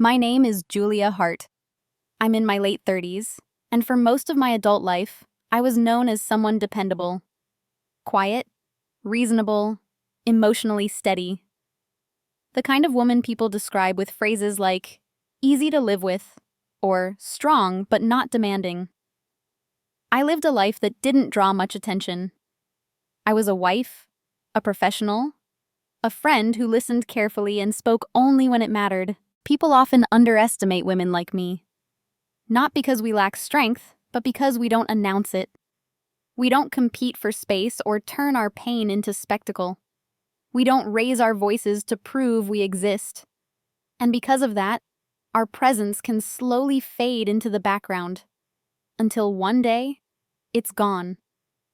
My name is Julia Hart. I'm in my late 30s, and for most of my adult life, I was known as someone dependable, quiet, reasonable, emotionally steady. The kind of woman people describe with phrases like easy to live with or strong but not demanding. I lived a life that didn't draw much attention. I was a wife, a professional, a friend who listened carefully and spoke only when it mattered. People often underestimate women like me. Not because we lack strength, but because we don't announce it. We don't compete for space or turn our pain into spectacle. We don't raise our voices to prove we exist. And because of that, our presence can slowly fade into the background. Until one day, it's gone.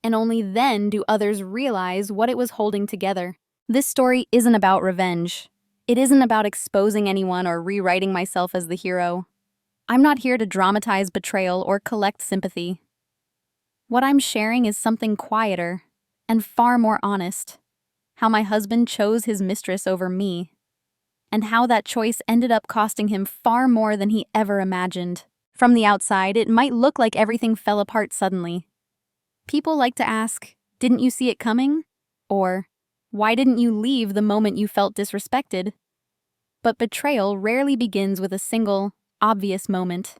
And only then do others realize what it was holding together. This story isn't about revenge. It isn't about exposing anyone or rewriting myself as the hero. I'm not here to dramatize betrayal or collect sympathy. What I'm sharing is something quieter and far more honest. How my husband chose his mistress over me, and how that choice ended up costing him far more than he ever imagined. From the outside, it might look like everything fell apart suddenly. People like to ask, "Didn't you see it coming?" Or, "Why didn't you leave the moment you felt disrespected?" But betrayal rarely begins with a single, obvious moment.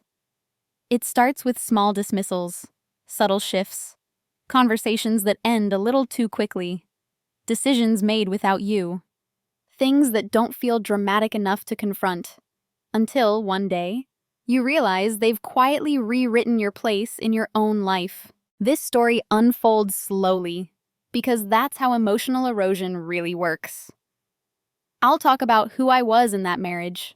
It starts with small dismissals, subtle shifts, conversations that end a little too quickly, decisions made without you, things that don't feel dramatic enough to confront, until one day, you realize they've quietly rewritten your place in your own life. This story unfolds slowly, because that's how emotional erosion really works. I'll talk about who I was in that marriage,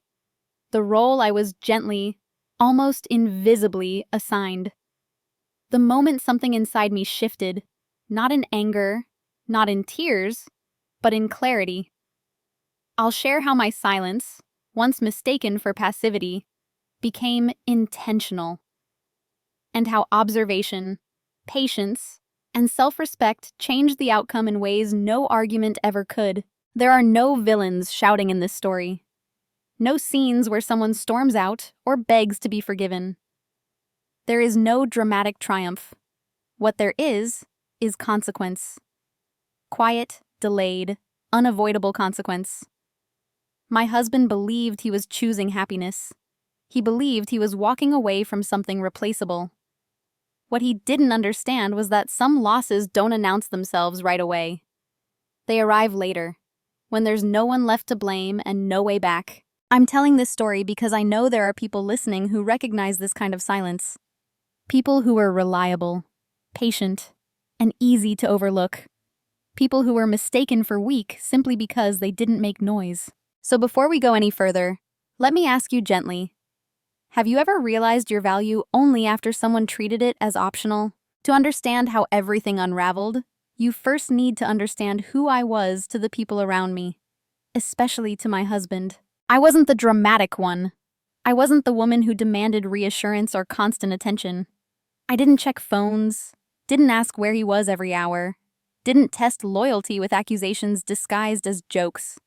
the role I was gently, almost invisibly assigned. The moment something inside me shifted, not in anger, not in tears, but in clarity. I'll share how my silence, once mistaken for passivity, became intentional, and how observation, patience, and self-respect changed the outcome in ways no argument ever could. There are no villains shouting in this story. No scenes where someone storms out or begs to be forgiven. There is no dramatic triumph. What there is consequence. Quiet, delayed, unavoidable consequence. My husband believed he was choosing happiness. He believed he was walking away from something replaceable. What he didn't understand was that some losses don't announce themselves right away. They arrive later, when there's no one left to blame and no way back. I'm telling this story because I know there are people listening who recognize this kind of silence. People who were reliable, patient, and easy to overlook. People who were mistaken for weak simply because they didn't make noise. So before we go any further, let me ask you gently, have you ever realized your value only after someone treated it as optional? To understand how everything unraveled, you first need to understand who I was to the people around me, especially to my husband. I wasn't the dramatic one. I wasn't the woman who demanded reassurance or constant attention. I didn't check phones, didn't ask where he was every hour, didn't test loyalty with accusations disguised as jokes.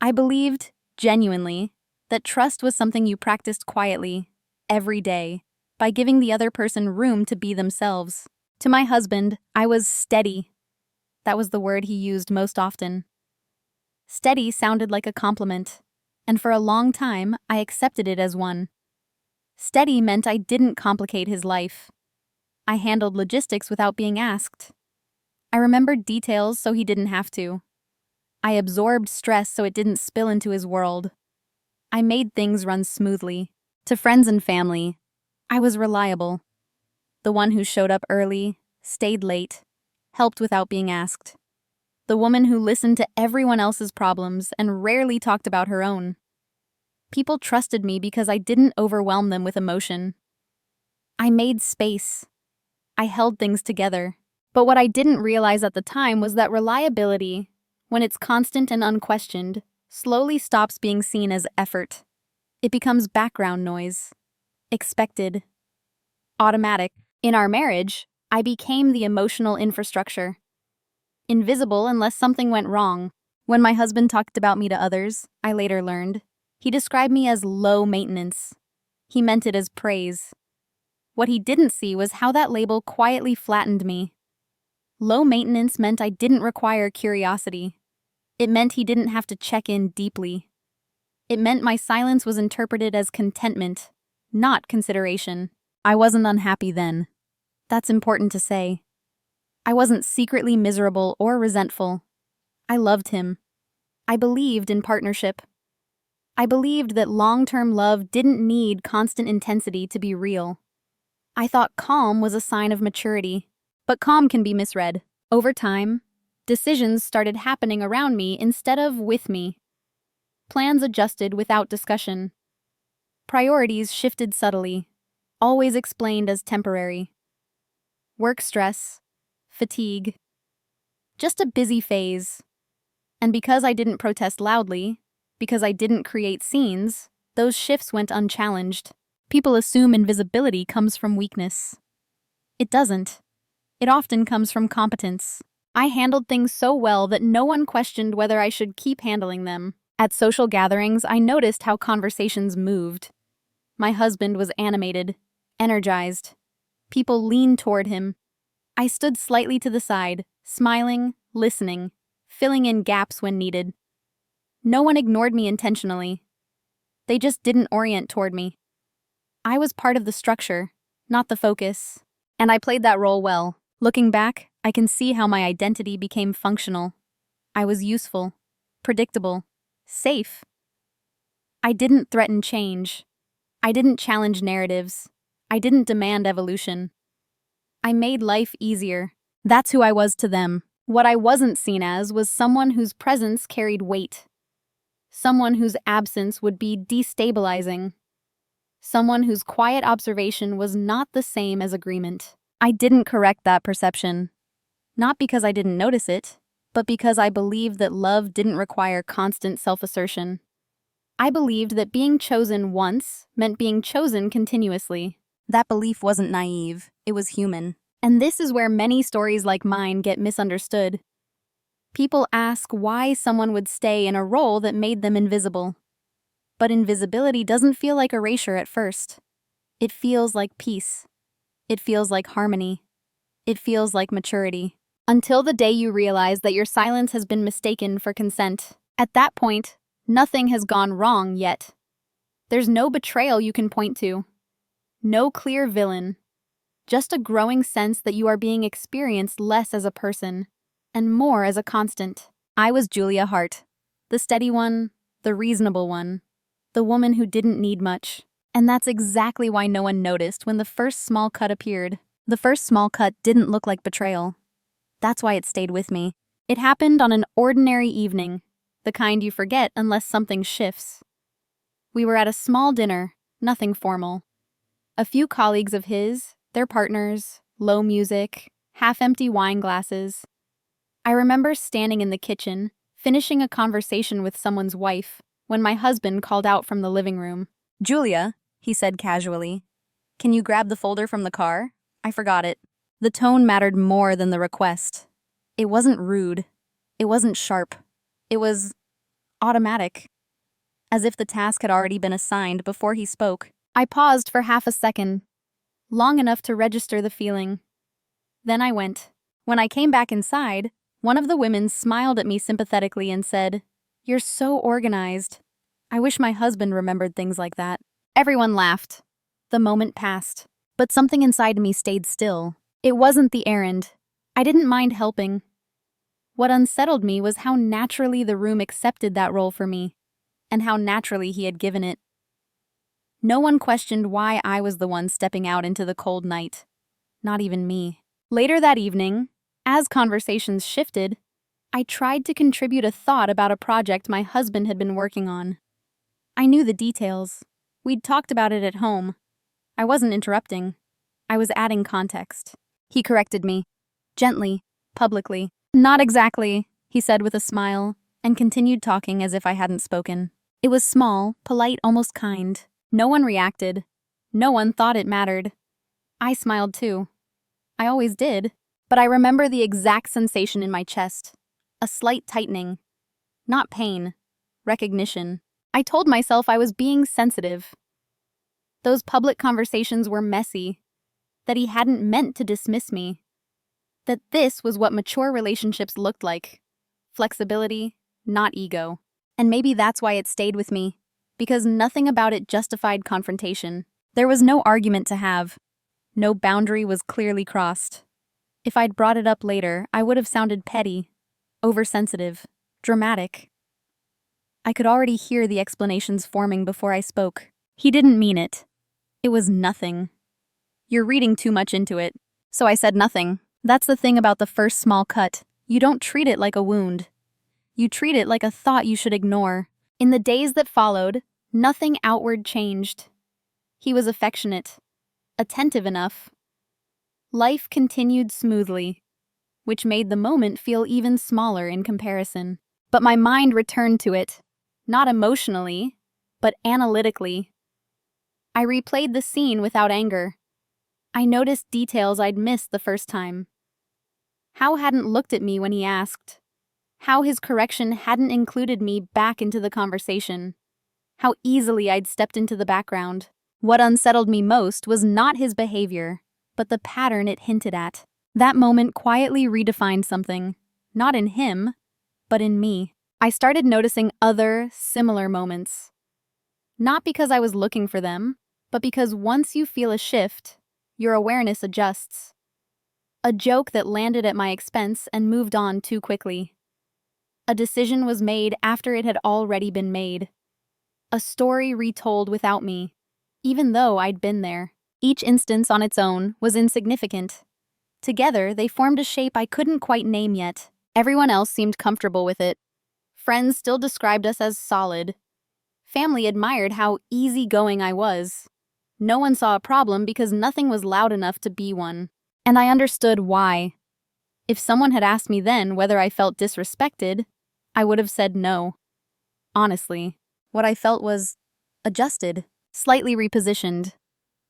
I believed, genuinely, that trust was something you practiced quietly, every day, by giving the other person room to be themselves. To my husband, I was steady. That was the word he used most often. Steady sounded like a compliment, and for a long time, I accepted it as one. Steady meant I didn't complicate his life. I handled logistics without being asked. I remembered details so he didn't have to. I absorbed stress so it didn't spill into his world. I made things run smoothly. To friends and family, I was reliable. The one who showed up early, stayed late, helped without being asked. The woman who listened to everyone else's problems and rarely talked about her own. People trusted me because I didn't overwhelm them with emotion. I made space. I held things together. But what I didn't realize at the time was that reliability, when it's constant and unquestioned, slowly stops being seen as effort. It becomes background noise, expected, automatic. In our marriage, I became the emotional infrastructure. Invisible unless something went wrong. When my husband talked about me to others, I later learned, He described me as low maintenance. He meant it as praise. What he didn't see was how that label quietly flattened me. Low maintenance meant I didn't require curiosity. It meant he didn't have to check in deeply. It meant my silence was interpreted as contentment, not consideration. I wasn't unhappy then. That's important to say. I wasn't secretly miserable or resentful. I loved him. I believed in partnership. I believed that long-term love didn't need constant intensity to be real. I thought calm was a sign of maturity, but calm can be misread. Over time, decisions started happening around me instead of with me. Plans adjusted without discussion. Priorities shifted subtly, always explained as temporary. Work stress, fatigue, just a busy phase. And because I didn't protest loudly, because I didn't create scenes, those shifts went unchallenged. People assume invisibility comes from weakness. It doesn't. It often comes from competence. I handled things so well that no one questioned whether I should keep handling them. At social gatherings, I noticed how conversations moved. My husband was animated, energized. People leaned toward him. I stood slightly to the side, smiling, listening, filling in gaps when needed. No one ignored me intentionally. They just didn't orient toward me. I was part of the structure, not the focus, and I played that role well. Looking back, I can see how my identity became functional. I was useful, predictable, safe. I didn't threaten change. I didn't challenge narratives. I didn't demand evolution. I made life easier. That's who I was to them. What I wasn't seen as was someone whose presence carried weight. Someone whose absence would be destabilizing. Someone whose quiet observation was not the same as agreement. I didn't correct that perception. Not because I didn't notice it, but because I believed that love didn't require constant self-assertion. I believed that being chosen once meant being chosen continuously. That belief wasn't naive, it was human. And this is where many stories like mine get misunderstood. People ask why someone would stay in a role that made them invisible. But invisibility doesn't feel like erasure at first. It feels like peace. It feels like harmony. It feels like maturity. Until the day you realize that your silence has been mistaken for consent. At that point, nothing has gone wrong yet. There's no betrayal you can point to. No clear villain. Just a growing sense that you are being experienced less as a person and more as a constant. I was Julia Hart, the steady one, the reasonable one, the woman who didn't need much. And that's exactly why no one noticed when the first small cut appeared. The first small cut didn't look like betrayal. That's why it stayed with me. It happened on an ordinary evening, the kind you forget unless something shifts. We were at a small dinner, nothing formal. A few colleagues of his, their partners, low music, half-empty wine glasses. I remember standing in the kitchen, finishing a conversation with someone's wife, when my husband called out from the living room. "Julia," he said casually, "can you grab the folder from the car? I forgot it." The tone mattered more than the request. It wasn't rude. It wasn't sharp. It was automatic. As if the task had already been assigned before he spoke. I paused for half a second, long enough to register the feeling. Then I went. When I came back inside, one of the women smiled at me sympathetically and said, "You're so organized. I wish my husband remembered things like that." Everyone laughed. The moment passed. But something inside me stayed still. It wasn't the errand. I didn't mind helping. What unsettled me was how naturally the room accepted that role for me, and how naturally he had given it. No one questioned why I was the one stepping out into the cold night. Not even me. Later that evening, as conversations shifted, I tried to contribute a thought about a project my husband had been working on. I knew the details. We'd talked about it at home. I wasn't interrupting. I was adding context. He corrected me. Gently, publicly. "Not exactly," he said with a smile, and continued talking as if I hadn't spoken. It was small, polite, almost kind. No one reacted. No one thought it mattered. I smiled too. I always did. But I remember the exact sensation in my chest. A slight tightening. Not pain. Recognition. I told myself I was being sensitive. Those public conversations were messy, that he hadn't meant to dismiss me, that this was what mature relationships looked like. Flexibility, not ego. And maybe that's why it stayed with me, because nothing about it justified confrontation. There was no argument to have. No boundary was clearly crossed. If I'd brought it up later, I would have sounded petty, oversensitive, dramatic. I could already hear the explanations forming before I spoke. He didn't mean it. It was nothing. You're reading too much into it. So I said nothing. That's the thing about the first small cut. You don't treat it like a wound. You treat it like a thought you should ignore. In the days that followed, nothing outward changed. He was affectionate, attentive enough. Life continued smoothly, which made the moment feel even smaller in comparison. But my mind returned to it, not emotionally, but analytically. I replayed the scene without anger. I noticed details I'd missed the first time. How hadn't looked at me when he asked. How his correction hadn't included me back into the conversation. How easily I'd stepped into the background. What unsettled me most was not his behavior, but the pattern it hinted at. That moment quietly redefined something, not in him, but in me. I started noticing other, similar moments. Not because I was looking for them, but because once you feel a shift, your awareness adjusts. A joke that landed at my expense and moved on too quickly. A decision was made after it had already been made. A story retold without me, even though I'd been there. Each instance on its own was insignificant. Together, they formed a shape I couldn't quite name yet. Everyone else seemed comfortable with it. Friends still described us as solid. Family admired how easygoing I was. No one saw a problem because nothing was loud enough to be one. And I understood why. If someone had asked me then whether I felt disrespected, I would have said no. Honestly, what I felt was adjusted, slightly repositioned,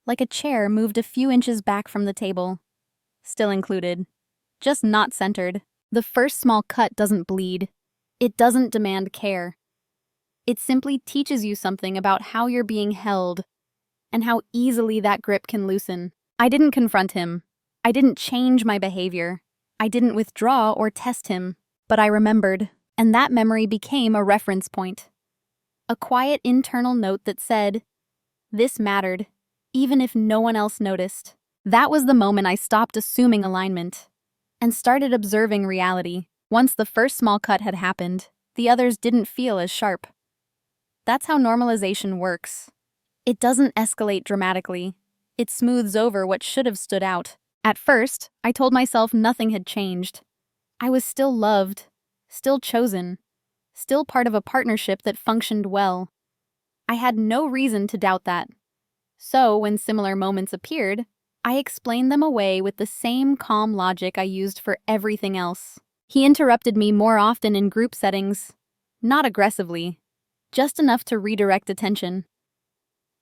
like a chair moved a few inches back from the table. Still included, just not centered. The first small cut doesn't bleed. It doesn't demand care. It simply teaches you something about how you're being held and how easily that grip can loosen. I didn't confront him. I didn't change my behavior. I didn't withdraw or test him. But I remembered, and that memory became a reference point. A quiet internal note that said, this mattered, even if no one else noticed. That was the moment I stopped assuming alignment and started observing reality. Once the first small cut had happened, the others didn't feel as sharp. That's how normalization works. It doesn't escalate dramatically. It smooths over what should have stood out. At first, I told myself nothing had changed. I was still loved, still chosen, still part of a partnership that functioned well. I had no reason to doubt that. So, when similar moments appeared, I explained them away with the same calm logic I used for everything else. He interrupted me more often in group settings, not aggressively, just enough to redirect attention.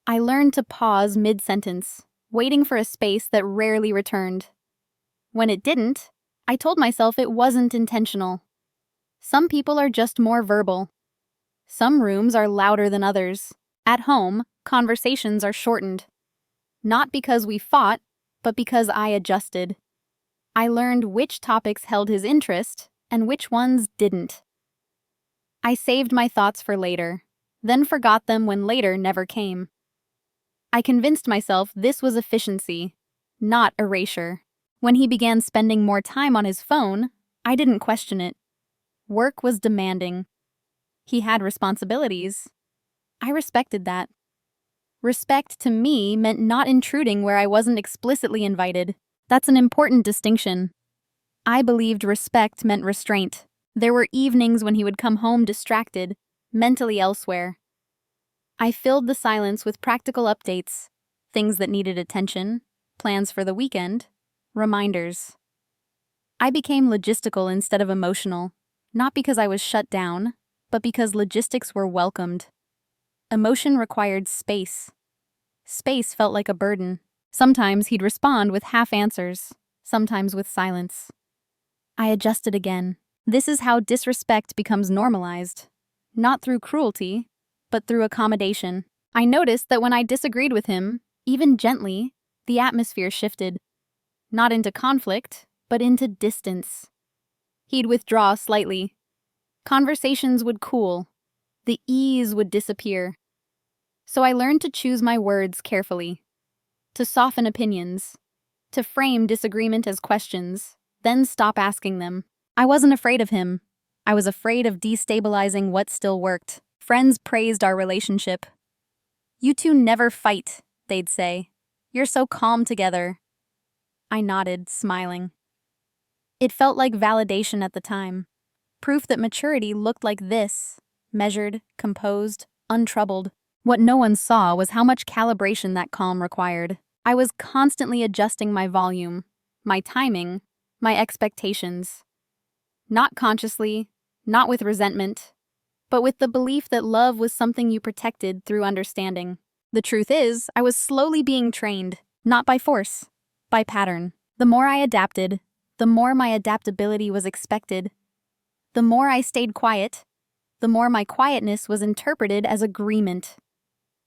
I learned to pause mid-sentence, waiting for a space that rarely returned. When it didn't, I told myself it wasn't intentional. Some people are just more verbal. Some rooms are louder than others. At home, conversations are shortened. Not because we fought, but because I adjusted. I learned which topics held his interest and which ones didn't. I saved my thoughts for later, then forgot them when later never came. I convinced myself this was efficiency, not erasure. When he began spending more time on his phone, I didn't question it. Work was demanding. He had responsibilities. I respected that. Respect to me meant not intruding where I wasn't explicitly invited. That's an important distinction. I believed respect meant restraint. There were evenings when he would come home distracted, mentally elsewhere. I filled the silence with practical updates, things that needed attention, plans for the weekend, reminders. I became logistical instead of emotional, not because I was shut down, but because logistics were welcomed. Emotion required space. Space felt like a burden. Sometimes he'd respond with half answers, sometimes with silence. I adjusted again. This is how disrespect becomes normalized. Not through cruelty, but through accommodation. I noticed that when I disagreed with him, even gently, the atmosphere shifted. Not into conflict, but into distance. He'd withdraw slightly. Conversations would cool. The ease would disappear. So I learned to choose my words carefully, to soften opinions, to frame disagreement as questions, then stop asking them. I wasn't afraid of him. I was afraid of destabilizing what still worked. Friends praised our relationship. "You two never fight," they'd say. "You're so calm together." I nodded, smiling. It felt like validation at the time. Proof that maturity looked like this: measured, composed, untroubled. What no one saw was how much calibration that calm required. I was constantly adjusting my volume, my timing, my expectations. Not consciously, not with resentment, but with the belief that love was something you protected through understanding. The truth is, I was slowly being trained, not by force, by pattern. The more I adapted, the more my adaptability was expected. The more I stayed quiet, the more my quietness was interpreted as agreement.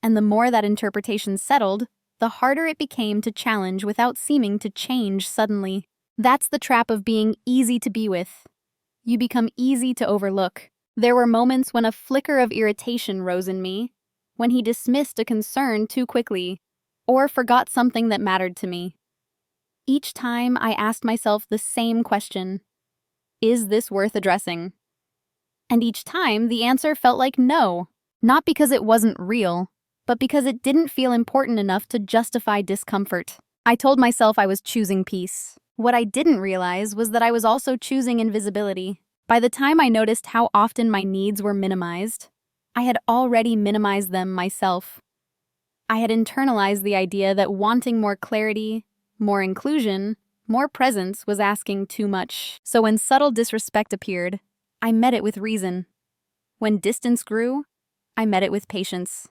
And the more that interpretation settled, the harder it became to challenge without seeming to change suddenly. That's the trap of being easy to be with. You become easy to overlook. There were moments when a flicker of irritation rose in me, when he dismissed a concern too quickly, or forgot something that mattered to me. Each time I asked myself the same question: is this worth addressing? And each time the answer felt like no, not because it wasn't real, but because it didn't feel important enough to justify discomfort. I told myself I was choosing peace. What I didn't realize was that I was also choosing invisibility. By the time I noticed how often my needs were minimized, I had already minimized them myself. I had internalized the idea that wanting more clarity, more inclusion, more presence was asking too much. So when subtle disrespect appeared, I met it with reason. When distance grew, I met it with patience.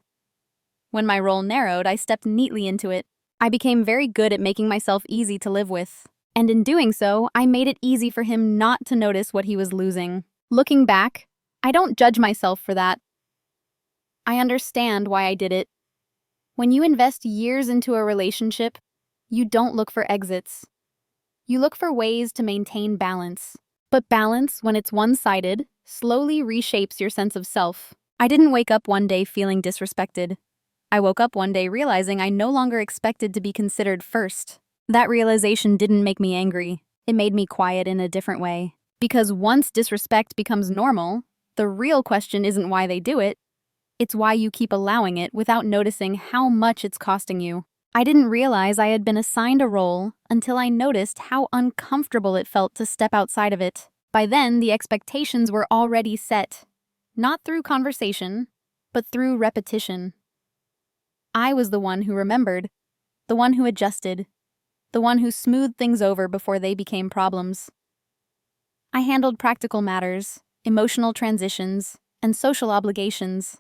When my role narrowed, I stepped neatly into it. I became very good at making myself easy to live with. And in doing so, I made it easy for him not to notice what he was losing. Looking back, I don't judge myself for that. I understand why I did it. When you invest years into a relationship, you don't look for exits. You look for ways to maintain balance. But balance, when it's one-sided, slowly reshapes your sense of self. I didn't wake up one day feeling disrespected. I woke up one day realizing I no longer expected to be considered first. That realization didn't make me angry. It made me quiet in a different way. Because once disrespect becomes normal, the real question isn't why they do it. It's why you keep allowing it without noticing how much it's costing you. I didn't realize I had been assigned a role until I noticed how uncomfortable it felt to step outside of it. By then, the expectations were already set, not through conversation, but through repetition. I was the one who remembered, the one who adjusted, the one who smoothed things over before they became problems. I handled practical matters, emotional transitions, and social obligations.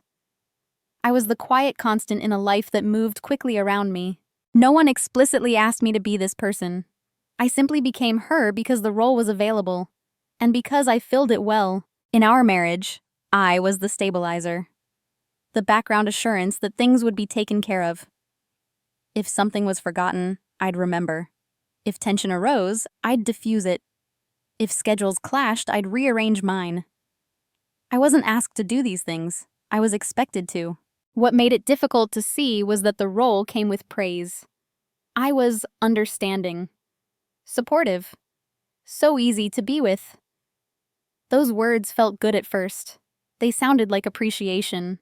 I was the quiet constant in a life that moved quickly around me. No one explicitly asked me to be this person. I simply became her because the role was available, and because I filled it well. In our marriage, I was the stabilizer. The background assurance that things would be taken care of. If something was forgotten, I'd remember. If tension arose, I'd diffuse it. If schedules clashed, I'd rearrange mine. I wasn't asked to do these things. I was expected to. What made it difficult to see was that the role came with praise. I was understanding, supportive, so easy to be with. Those words felt good at first. They sounded like appreciation.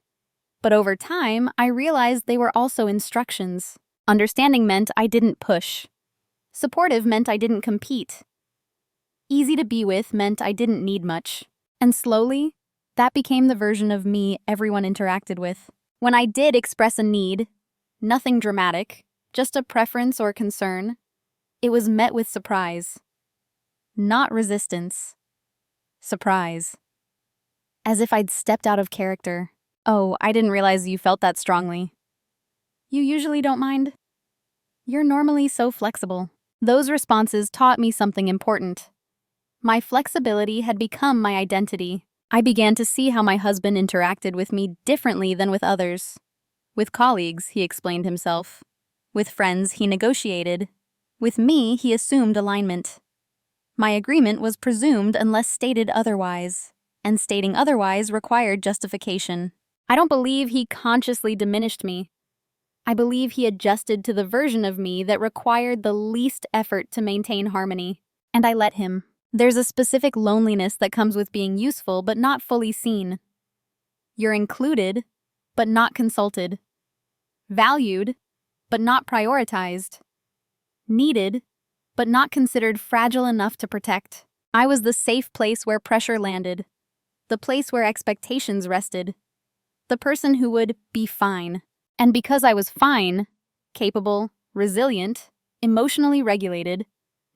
But over time, I realized they were also instructions. Understanding meant I didn't push. Supportive meant I didn't compete. Easy to be with meant I didn't need much. And slowly, that became the version of me everyone interacted with. When I did express a need, nothing dramatic, just a preference or concern, it was met with surprise. Not resistance. Surprise. As if I'd stepped out of character. "Oh, I didn't realize you felt that strongly." "You usually don't mind?" "You're normally so flexible." Those responses taught me something important. My flexibility had become my identity. I began to see how my husband interacted with me differently than with others. With colleagues, he explained himself. With friends, he negotiated. With me, he assumed alignment. My agreement was presumed unless stated otherwise, and stating otherwise required justification. I don't believe he consciously diminished me. I believe he adjusted to the version of me that required the least effort to maintain harmony. And I let him. There's a specific loneliness that comes with being useful but not fully seen. You're included, but not consulted. Valued, but not prioritized. Needed, but not considered fragile enough to protect. I was the safe place where pressure landed, the place where expectations rested, the person who would be fine. And because I was fine, capable, resilient, emotionally regulated,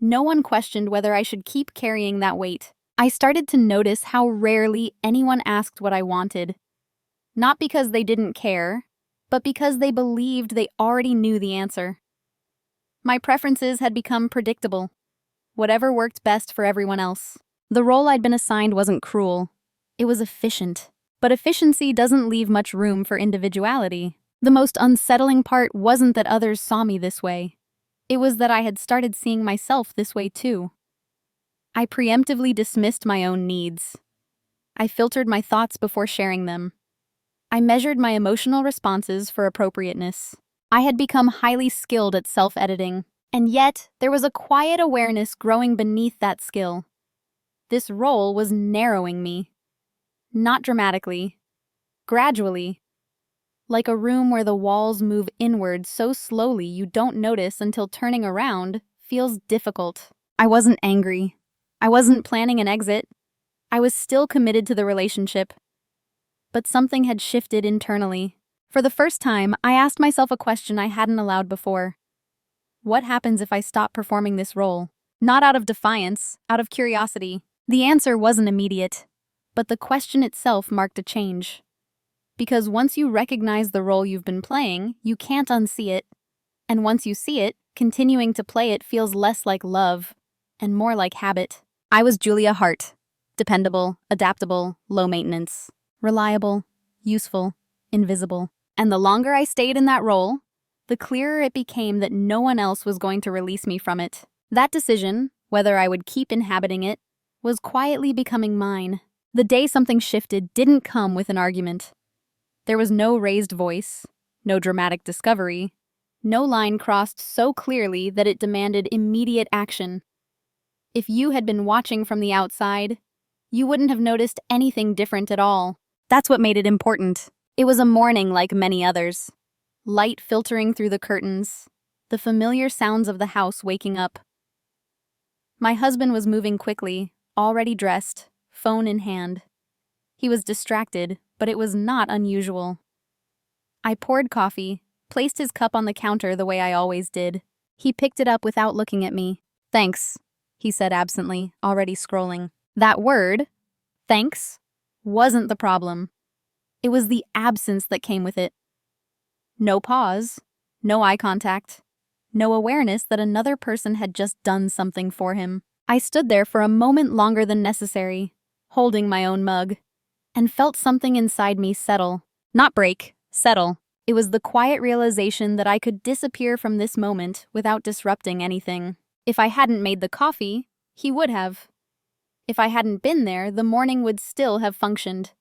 no one questioned whether I should keep carrying that weight. I started to notice how rarely anyone asked what I wanted. Not because they didn't care, but because they believed they already knew the answer. My preferences had become predictable. Whatever worked best for everyone else. The role I'd been assigned wasn't cruel. It was efficient. But efficiency doesn't leave much room for individuality. The most unsettling part wasn't that others saw me this way. It was that I had started seeing myself this way too. I preemptively dismissed my own needs. I filtered my thoughts before sharing them. I measured my emotional responses for appropriateness. I had become highly skilled at self-editing, and yet there was a quiet awareness growing beneath that skill. This role was narrowing me. Not dramatically, gradually. Like a room where the walls move inward so slowly you don't notice until turning around feels difficult. I wasn't angry. I wasn't planning an exit. I was still committed to the relationship. But something had shifted internally. For the first time, I asked myself a question I hadn't allowed before. What happens if I stop performing this role? Not out of defiance, out of curiosity. The answer wasn't immediate, but the question itself marked a change. Because once you recognize the role you've been playing, you can't unsee it. And once you see it, continuing to play it feels less like love and more like habit. I was Julia Hart. Dependable, adaptable, low maintenance. Reliable, useful, invisible. And the longer I stayed in that role, the clearer it became that no one else was going to release me from it. That decision, whether I would keep inhabiting it, was quietly becoming mine. The day something shifted didn't come with an argument. There was no raised voice, no dramatic discovery, no line crossed so clearly that it demanded immediate action. If you had been watching from the outside, you wouldn't have noticed anything different at all. That's what made it important. It was a morning like many others. Light filtering through the curtains, the familiar sounds of the house waking up. My husband was moving quickly, already dressed, phone in hand. He was distracted, but it was not unusual. I poured coffee, placed his cup on the counter the way I always did. He picked it up without looking at me. "Thanks," he said absently, already scrolling. That word, thanks, wasn't the problem. It was the absence that came with it. No pause, no eye contact, no awareness that another person had just done something for him. I stood there for a moment longer than necessary, holding my own mug, and felt something inside me settle. Not break, settle. It was the quiet realization that I could disappear from this moment without disrupting anything. If I hadn't made the coffee, he would have. If I hadn't been there, the morning would still have functioned.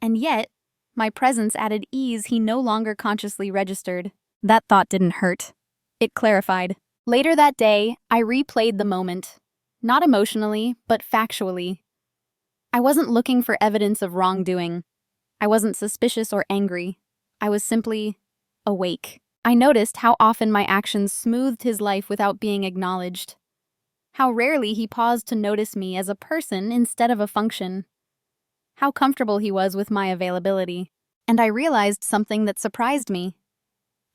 And yet, my presence added ease he no longer consciously registered. That thought didn't hurt. It clarified. Later that day, I replayed the moment. Not emotionally, but factually. I wasn't looking for evidence of wrongdoing. I wasn't suspicious or angry. I was simply awake. I noticed how often my actions smoothed his life without being acknowledged. How rarely he paused to notice me as a person instead of a function. How comfortable he was with my availability. And I realized something that surprised me.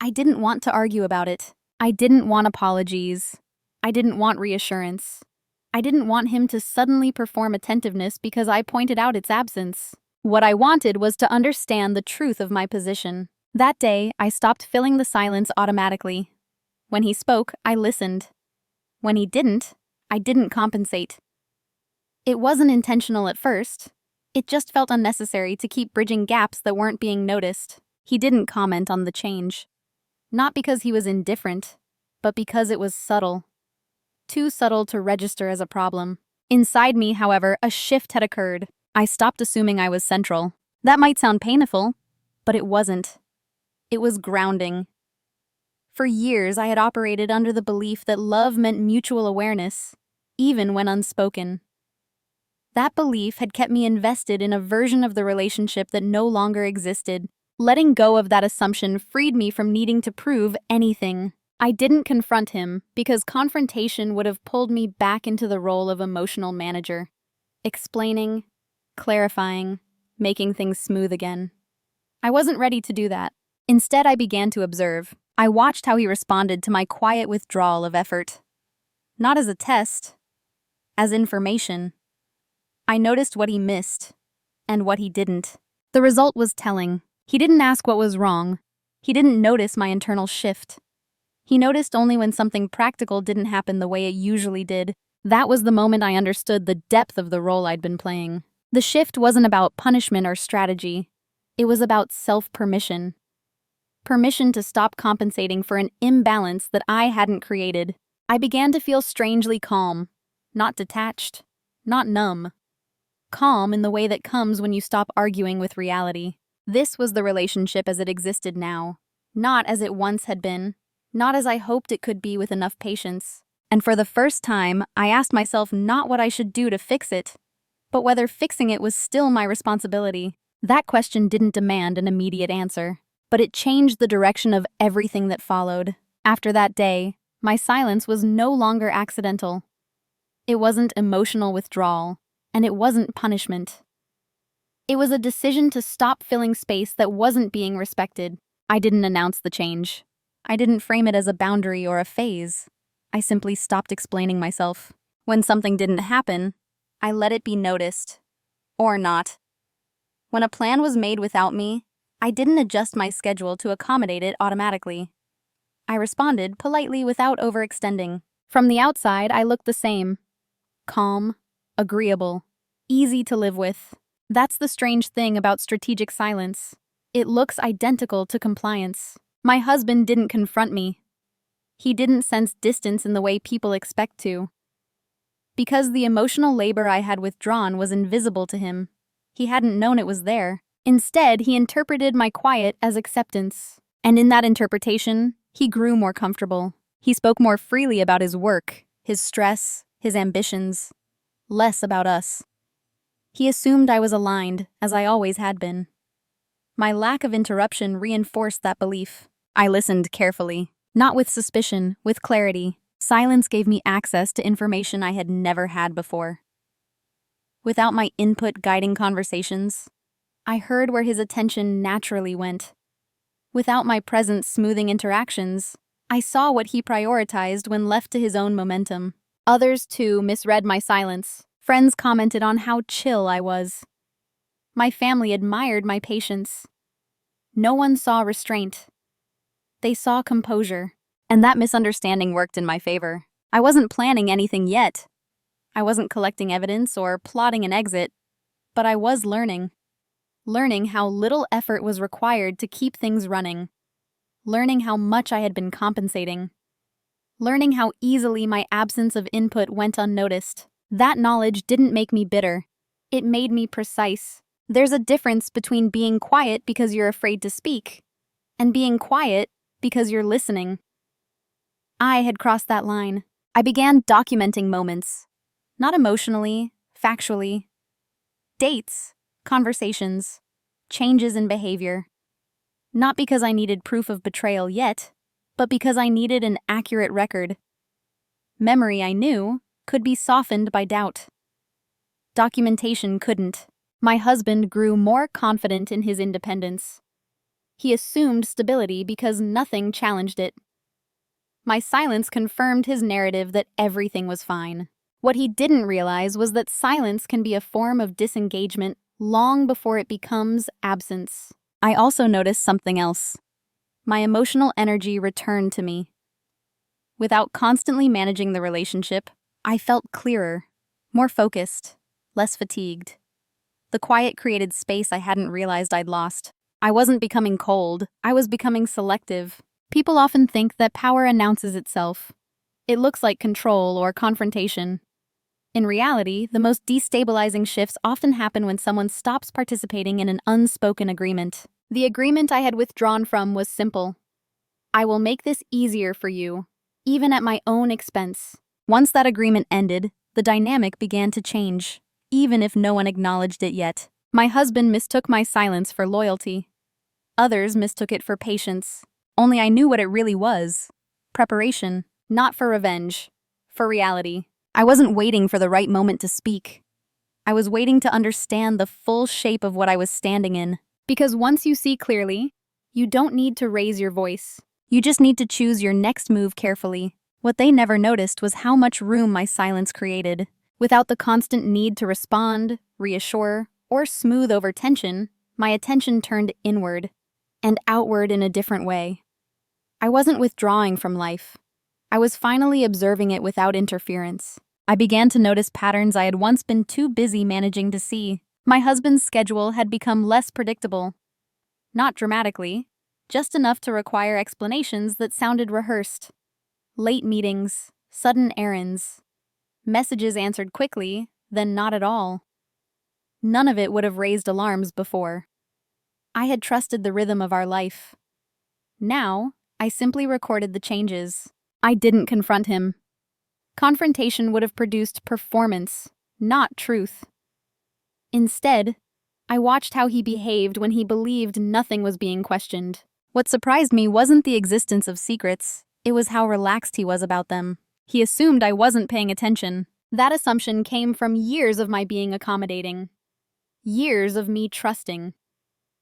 I didn't want to argue about it. I didn't want apologies. I didn't want reassurance. I didn't want him to suddenly perform attentiveness because I pointed out its absence. What I wanted was to understand the truth of my position. That day, I stopped filling the silence automatically. When he spoke, I listened. When he didn't, I didn't compensate. It wasn't intentional at first. It just felt unnecessary to keep bridging gaps that weren't being noticed. He didn't comment on the change. Not because he was indifferent, but because it was subtle. Too subtle to register as a problem. Inside me, however, a shift had occurred. I stopped assuming I was central. That might sound painful, but it wasn't. It was grounding. For years, I had operated under the belief that love meant mutual awareness, even when unspoken. That belief had kept me invested in a version of the relationship that no longer existed. Letting go of that assumption freed me from needing to prove anything. I didn't confront him because confrontation would have pulled me back into the role of emotional manager, explaining, clarifying, making things smooth again. I wasn't ready to do that. Instead, I began to observe. I watched how he responded to my quiet withdrawal of effort. Not as a test, as information. I noticed what he missed, and what he didn't. The result was telling. He didn't ask what was wrong. He didn't notice my internal shift. He noticed only when something practical didn't happen the way it usually did. That was the moment I understood the depth of the role I'd been playing. The shift wasn't about punishment or strategy. It was about self-permission. Permission to stop compensating for an imbalance that I hadn't created. I began to feel strangely calm. Not detached. Not numb. Calm in the way that comes when you stop arguing with reality. This was the relationship as it existed now. Not as it once had been. Not as I hoped it could be with enough patience. And for the first time, I asked myself not what I should do to fix it, but whether fixing it was still my responsibility. That question didn't demand an immediate answer, but it changed the direction of everything that followed. After that day, my silence was no longer accidental. It wasn't emotional withdrawal, and it wasn't punishment. It was a decision to stop filling space that wasn't being respected. I didn't announce the change. I didn't frame it as a boundary or a phase. I simply stopped explaining myself. When something didn't happen, I let it be noticed. Or not. When a plan was made without me, I didn't adjust my schedule to accommodate it automatically. I responded politely without overextending. From the outside, I looked the same. Calm, agreeable, easy to live with. That's the strange thing about strategic silence. It looks identical to compliance. My husband didn't confront me. He didn't sense distance in the way people expect to. Because the emotional labor I had withdrawn was invisible to him, he hadn't known it was there. Instead, he interpreted my quiet as acceptance. And in that interpretation, he grew more comfortable. He spoke more freely about his work, his stress, his ambitions, less about us. He assumed I was aligned, as I always had been. My lack of interruption reinforced that belief. I listened carefully, not with suspicion, with clarity. Silence gave me access to information I had never had before. Without my input guiding conversations, I heard where his attention naturally went. Without my presence smoothing interactions, I saw what he prioritized when left to his own momentum. Others, too, misread my silence. Friends commented on how chill I was. My family admired my patience. No one saw restraint. They saw composure. And that misunderstanding worked in my favor. I wasn't planning anything yet. I wasn't collecting evidence or plotting an exit, but I was learning. Learning how little effort was required to keep things running. Learning how much I had been compensating. Learning how easily my absence of input went unnoticed. That knowledge didn't make me bitter. It made me precise. There's a difference between being quiet because you're afraid to speak, and being quiet because you're listening. I had crossed that line. I began documenting moments. Not emotionally, factually. Dates, conversations, changes in behavior. Not because I needed proof of betrayal yet, but because I needed an accurate record. Memory, I knew, could be softened by doubt. Documentation couldn't. My husband grew more confident in his independence. He assumed stability because nothing challenged it. My silence confirmed his narrative that everything was fine. What he didn't realize was that silence can be a form of disengagement long before it becomes absence. I also noticed something else. My emotional energy returned to me. Without constantly managing the relationship, I felt clearer, more focused, less fatigued. The quiet created space I hadn't realized I'd lost. I wasn't becoming cold, I was becoming selective. People often think that power announces itself. It looks like control or confrontation. In reality, the most destabilizing shifts often happen when someone stops participating in an unspoken agreement. The agreement I had withdrawn from was simple. I will make this easier for you, even at my own expense. Once that agreement ended, the dynamic began to change, even if no one acknowledged it yet. My husband mistook my silence for loyalty. Others mistook it for patience. Only I knew what it really was. Preparation, not for revenge, for reality. I wasn't waiting for the right moment to speak. I was waiting to understand the full shape of what I was standing in. Because once you see clearly, you don't need to raise your voice. You just need to choose your next move carefully. What they never noticed was how much room my silence created. Without the constant need to respond, reassure, or smooth over tension, my attention turned inward, and outward in a different way. I wasn't withdrawing from life. I was finally observing it without interference. I began to notice patterns I had once been too busy managing to see. My husband's schedule had become less predictable. Not dramatically, just enough to require explanations that sounded rehearsed. Late meetings, sudden errands, messages answered quickly, then not at all. None of it would have raised alarms before. I had trusted the rhythm of our life. Now, I simply recorded the changes. I didn't confront him. Confrontation would have produced performance, not truth. Instead, I watched how he behaved when he believed nothing was being questioned. What surprised me wasn't the existence of secrets, it was how relaxed he was about them. He assumed I wasn't paying attention. That assumption came from years of my being accommodating. Years of me trusting.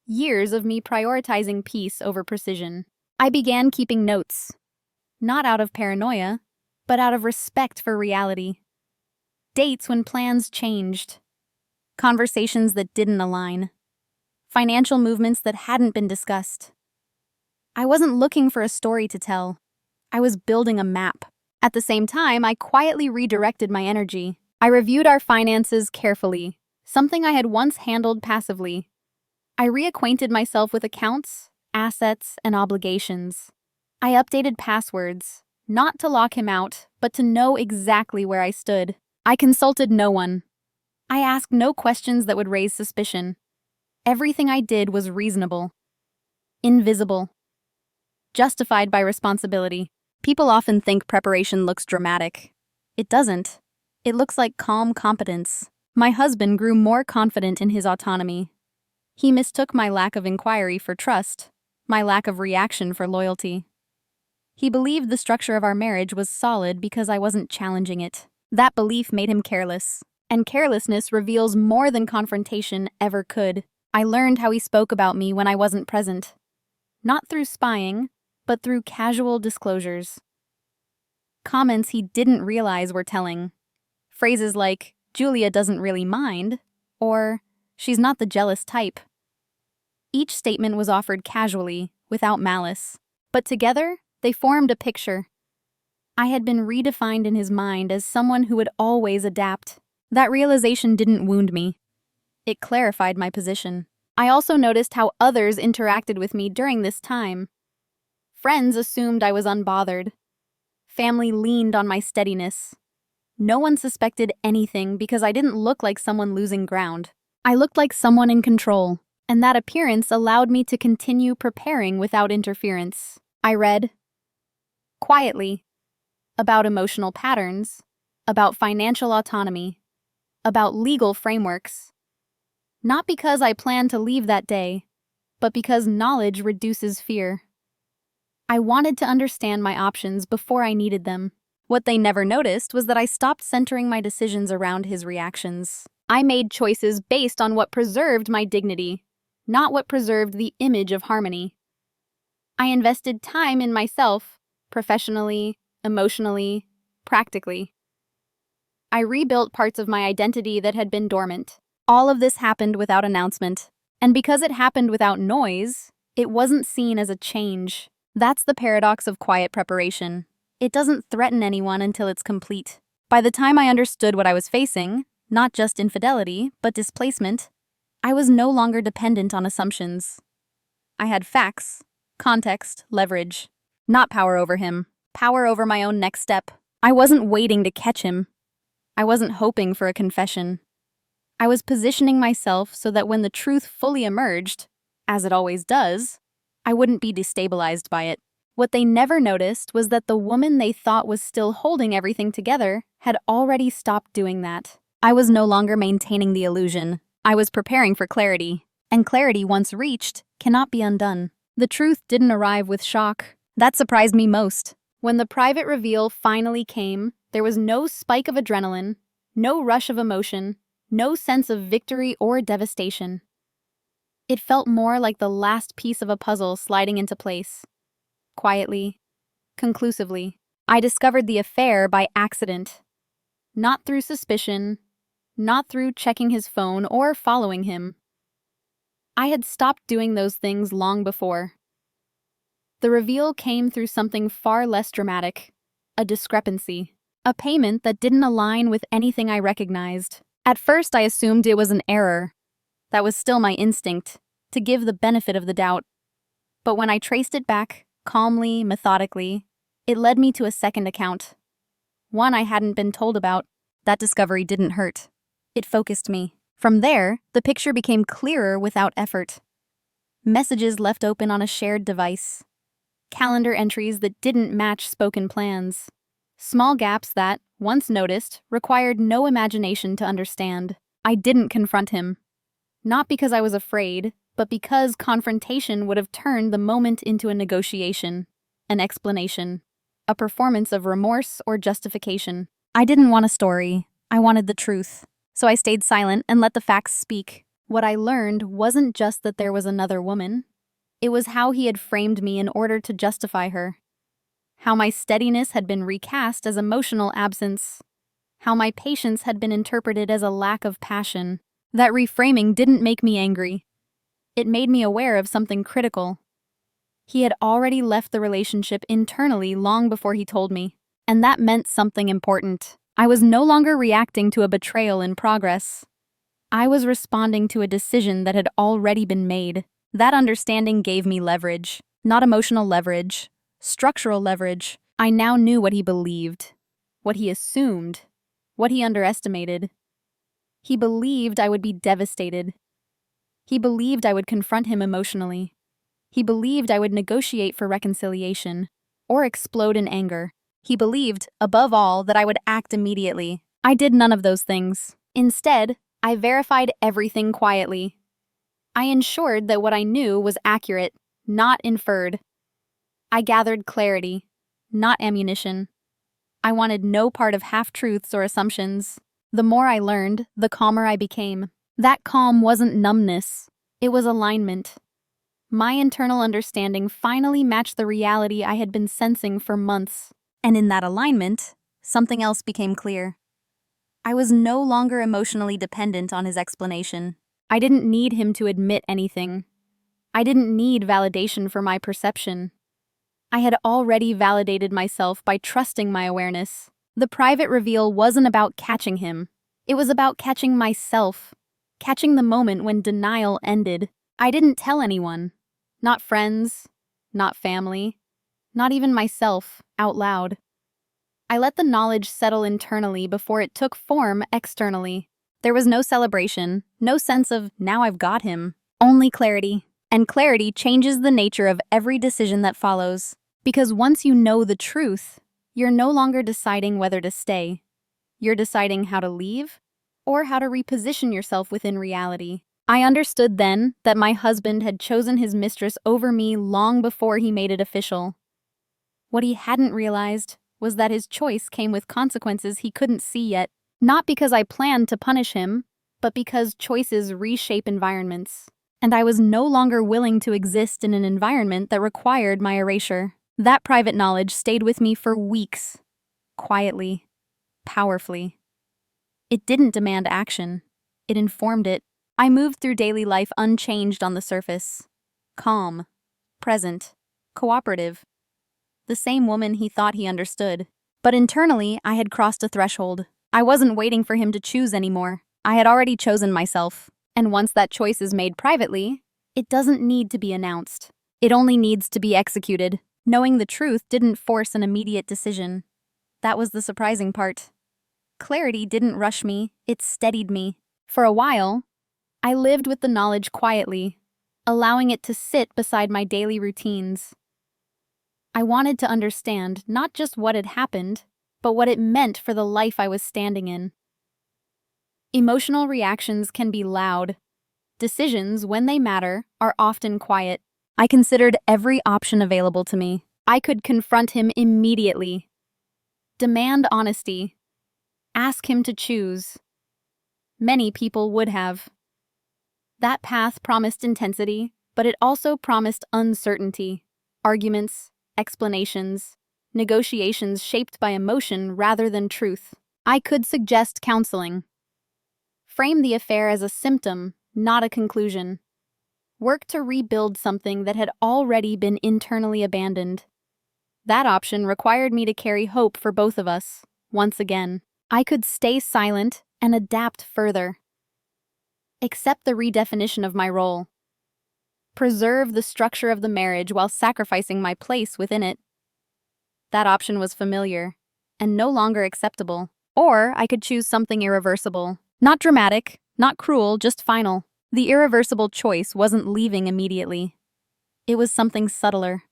Years of me prioritizing peace over precision. I began keeping notes. Not out of paranoia, but out of respect for reality. Dates when plans changed. Conversations that didn't align. Financial movements that hadn't been discussed. I wasn't looking for a story to tell. I was building a map. At the same time, I quietly redirected my energy. I reviewed our finances carefully, something I had once handled passively. I reacquainted myself with accounts, assets, and obligations. I updated passwords, not to lock him out, but to know exactly where I stood. I consulted no one. I asked no questions that would raise suspicion. Everything I did was reasonable, invisible, justified by responsibility. People often think preparation looks dramatic. It doesn't. It looks like calm competence. My husband grew more confident in his autonomy. He mistook my lack of inquiry for trust, my lack of reaction for loyalty. He believed the structure of our marriage was solid because I wasn't challenging it. That belief made him careless, and carelessness reveals more than confrontation ever could. I learned how he spoke about me when I wasn't present. Not through spying, but through casual disclosures. Comments he didn't realize were telling. Phrases like, "Julia doesn't really mind," or "she's not the jealous type." Each statement was offered casually, without malice. But together, they formed a picture. I had been redefined in his mind as someone who would always adapt. That realization didn't wound me. It clarified my position. I also noticed how others interacted with me during this time. Friends assumed I was unbothered. Family leaned on my steadiness. No one suspected anything because I didn't look like someone losing ground. I looked like someone in control, and that appearance allowed me to continue preparing without interference. I read, quietly, about emotional patterns, about financial autonomy, about legal frameworks. Not because I planned to leave that day, but because knowledge reduces fear. I wanted to understand my options before I needed them. What they never noticed was that I stopped centering my decisions around his reactions. I made choices based on what preserved my dignity, not what preserved the image of harmony. I invested time in myself, professionally, emotionally, practically. I rebuilt parts of my identity that had been dormant. All of this happened without announcement. And because it happened without noise, it wasn't seen as a change. That's the paradox of quiet preparation. It doesn't threaten anyone until it's complete. By the time I understood what I was facing, not just infidelity, but displacement, I was no longer dependent on assumptions. I had facts, context, leverage. Not power over him, power over my own next step. I wasn't waiting to catch him. I wasn't hoping for a confession. I was positioning myself so that when the truth fully emerged, as it always does, I wouldn't be destabilized by it. What they never noticed was that the woman they thought was still holding everything together had already stopped doing that. I was no longer maintaining the illusion. I was preparing for clarity, and clarity, once reached, cannot be undone. The truth didn't arrive with shock. That surprised me most. When the private reveal finally came, there was no spike of adrenaline, no rush of emotion, no sense of victory or devastation. It felt more like the last piece of a puzzle sliding into place. Quietly, conclusively, I discovered the affair by accident. Not through suspicion, not through checking his phone or following him. I had stopped doing those things long before. The reveal came through something far less dramatic, a discrepancy, a payment that didn't align with anything I recognized. At first, I assumed it was an error. That was still my instinct, to give the benefit of the doubt. But when I traced it back, calmly, methodically, it led me to a second account. One I hadn't been told about. That discovery didn't hurt. It focused me. From there, the picture became clearer without effort. Messages left open on a shared device. Calendar entries that didn't match spoken plans. Small gaps that, once noticed, required no imagination to understand. I didn't confront him. Not because I was afraid, but because confrontation would have turned the moment into a negotiation, an explanation, a performance of remorse or justification. I didn't want a story. I wanted the truth. So I stayed silent and let the facts speak. What I learned wasn't just that there was another woman. It was how he had framed me in order to justify her. How my steadiness had been recast as emotional absence. How my patience had been interpreted as a lack of passion. That reframing didn't make me angry. It made me aware of something critical. He had already left the relationship internally long before he told me. And that meant something important. I was no longer reacting to a betrayal in progress. I was responding to a decision that had already been made. That understanding gave me leverage. Not emotional leverage. Structural leverage. I now knew what he believed. What he assumed. What he underestimated. He believed I would be devastated. He believed I would confront him emotionally. He believed I would negotiate for reconciliation, or explode in anger. He believed, above all, that I would act immediately. I did none of those things. Instead, I verified everything quietly. I ensured that what I knew was accurate, not inferred. I gathered clarity, not ammunition. I wanted no part of half-truths or assumptions. The more I learned, the calmer I became. That calm wasn't numbness. It was alignment. My internal understanding finally matched the reality I had been sensing for months. And in that alignment, something else became clear. I was no longer emotionally dependent on his explanation. I didn't need him to admit anything. I didn't need validation for my perception. I had already validated myself by trusting my awareness. The private reveal wasn't about catching him. It was about catching myself, catching the moment when denial ended. I didn't tell anyone. Not friends, not family, not even myself, out loud. I let the knowledge settle internally before it took form externally. There was no celebration, no sense of, now I've got him. Only clarity. And clarity changes the nature of every decision that follows. Because once you know the truth, you're no longer deciding whether to stay. You're deciding how to leave, or how to reposition yourself within reality. I understood then that my husband had chosen his mistress over me long before he made it official. What he hadn't realized was that his choice came with consequences he couldn't see yet. Not because I planned to punish him, but because choices reshape environments. And I was no longer willing to exist in an environment that required my erasure. That private knowledge stayed with me for weeks. Quietly. Powerfully. It didn't demand action. It informed it. I moved through daily life unchanged on the surface. Calm. Present. Cooperative. The same woman he thought he understood. But internally, I had crossed a threshold. I wasn't waiting for him to choose anymore. I had already chosen myself. And once that choice is made privately, it doesn't need to be announced. It only needs to be executed. Knowing the truth didn't force an immediate decision. That was the surprising part. Clarity didn't rush me, it steadied me. For a while, I lived with the knowledge quietly, allowing it to sit beside my daily routines. I wanted to understand not just what had happened, but what it meant for the life I was standing in. Emotional reactions can be loud. Decisions, when they matter, are often quiet. I considered every option available to me. I could confront him immediately, demand honesty, ask him to choose. Many people would have. That path promised intensity, but it also promised uncertainty, arguments, explanations, negotiations shaped by emotion rather than truth. I could suggest counseling. Frame the affair as a symptom, not a conclusion. Work to rebuild something that had already been internally abandoned. That option required me to carry hope for both of us, once again. I could stay silent and adapt further. Accept the redefinition of my role. Preserve the structure of the marriage while sacrificing my place within it. That option was familiar, and no longer acceptable. Or I could choose something irreversible. Not dramatic, not cruel, just final. The irreversible choice wasn't leaving immediately. It was something subtler.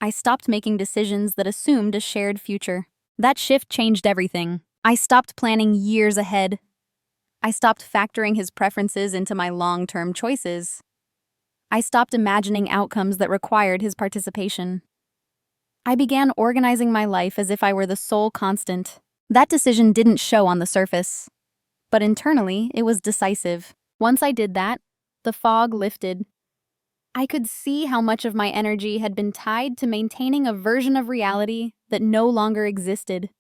I stopped making decisions that assumed a shared future. That shift changed everything. I stopped planning years ahead. I stopped factoring his preferences into my long-term choices. I stopped imagining outcomes that required his participation. I began organizing my life as if I were the sole constant. That decision didn't show on the surface, but internally it was decisive. Once I did that, the fog lifted. I could see how much of my energy had been tied to maintaining a version of reality that no longer existed.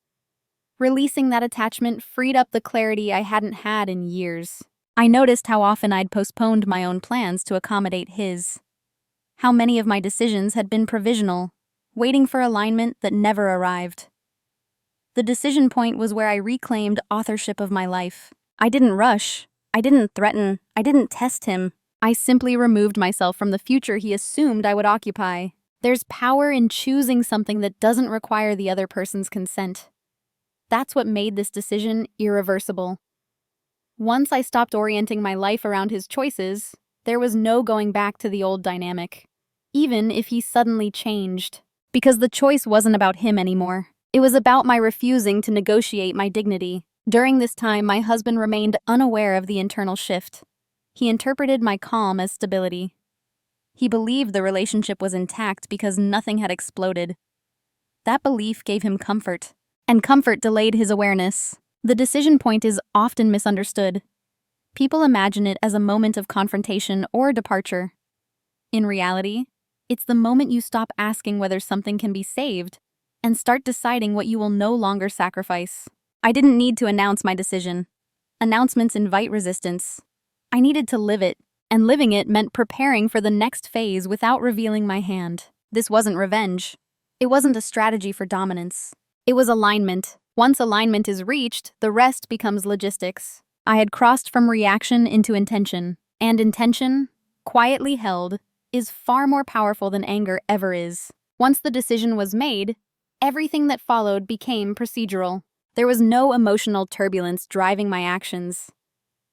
Releasing that attachment freed up the clarity I hadn't had in years. I noticed how often I'd postponed my own plans to accommodate his. How many of my decisions had been provisional, waiting for alignment that never arrived. The decision point was where I reclaimed authorship of my life. I didn't rush. I didn't threaten. I didn't test him. I simply removed myself from the future he assumed I would occupy. There's power in choosing something that doesn't require the other person's consent. That's what made this decision irreversible. Once I stopped orienting my life around his choices, there was no going back to the old dynamic, even if he suddenly changed. Because the choice wasn't about him anymore. It was about my refusing to negotiate my dignity. During this time, my husband remained unaware of the internal shift. He interpreted my calm as stability. He believed the relationship was intact because nothing had exploded. That belief gave him comfort, and comfort delayed his awareness. The decision point is often misunderstood. People imagine it as a moment of confrontation or departure. In reality, it's the moment you stop asking whether something can be saved and start deciding what you will no longer sacrifice. I didn't need to announce my decision. Announcements invite resistance. I needed to live it, and living it meant preparing for the next phase without revealing my hand. This wasn't revenge. It wasn't a strategy for dominance. It was alignment. Once alignment is reached, the rest becomes logistics. I had crossed from reaction into intention, and intention, quietly held, is far more powerful than anger ever is. Once the decision was made, everything that followed became procedural. There was no emotional turbulence driving my actions.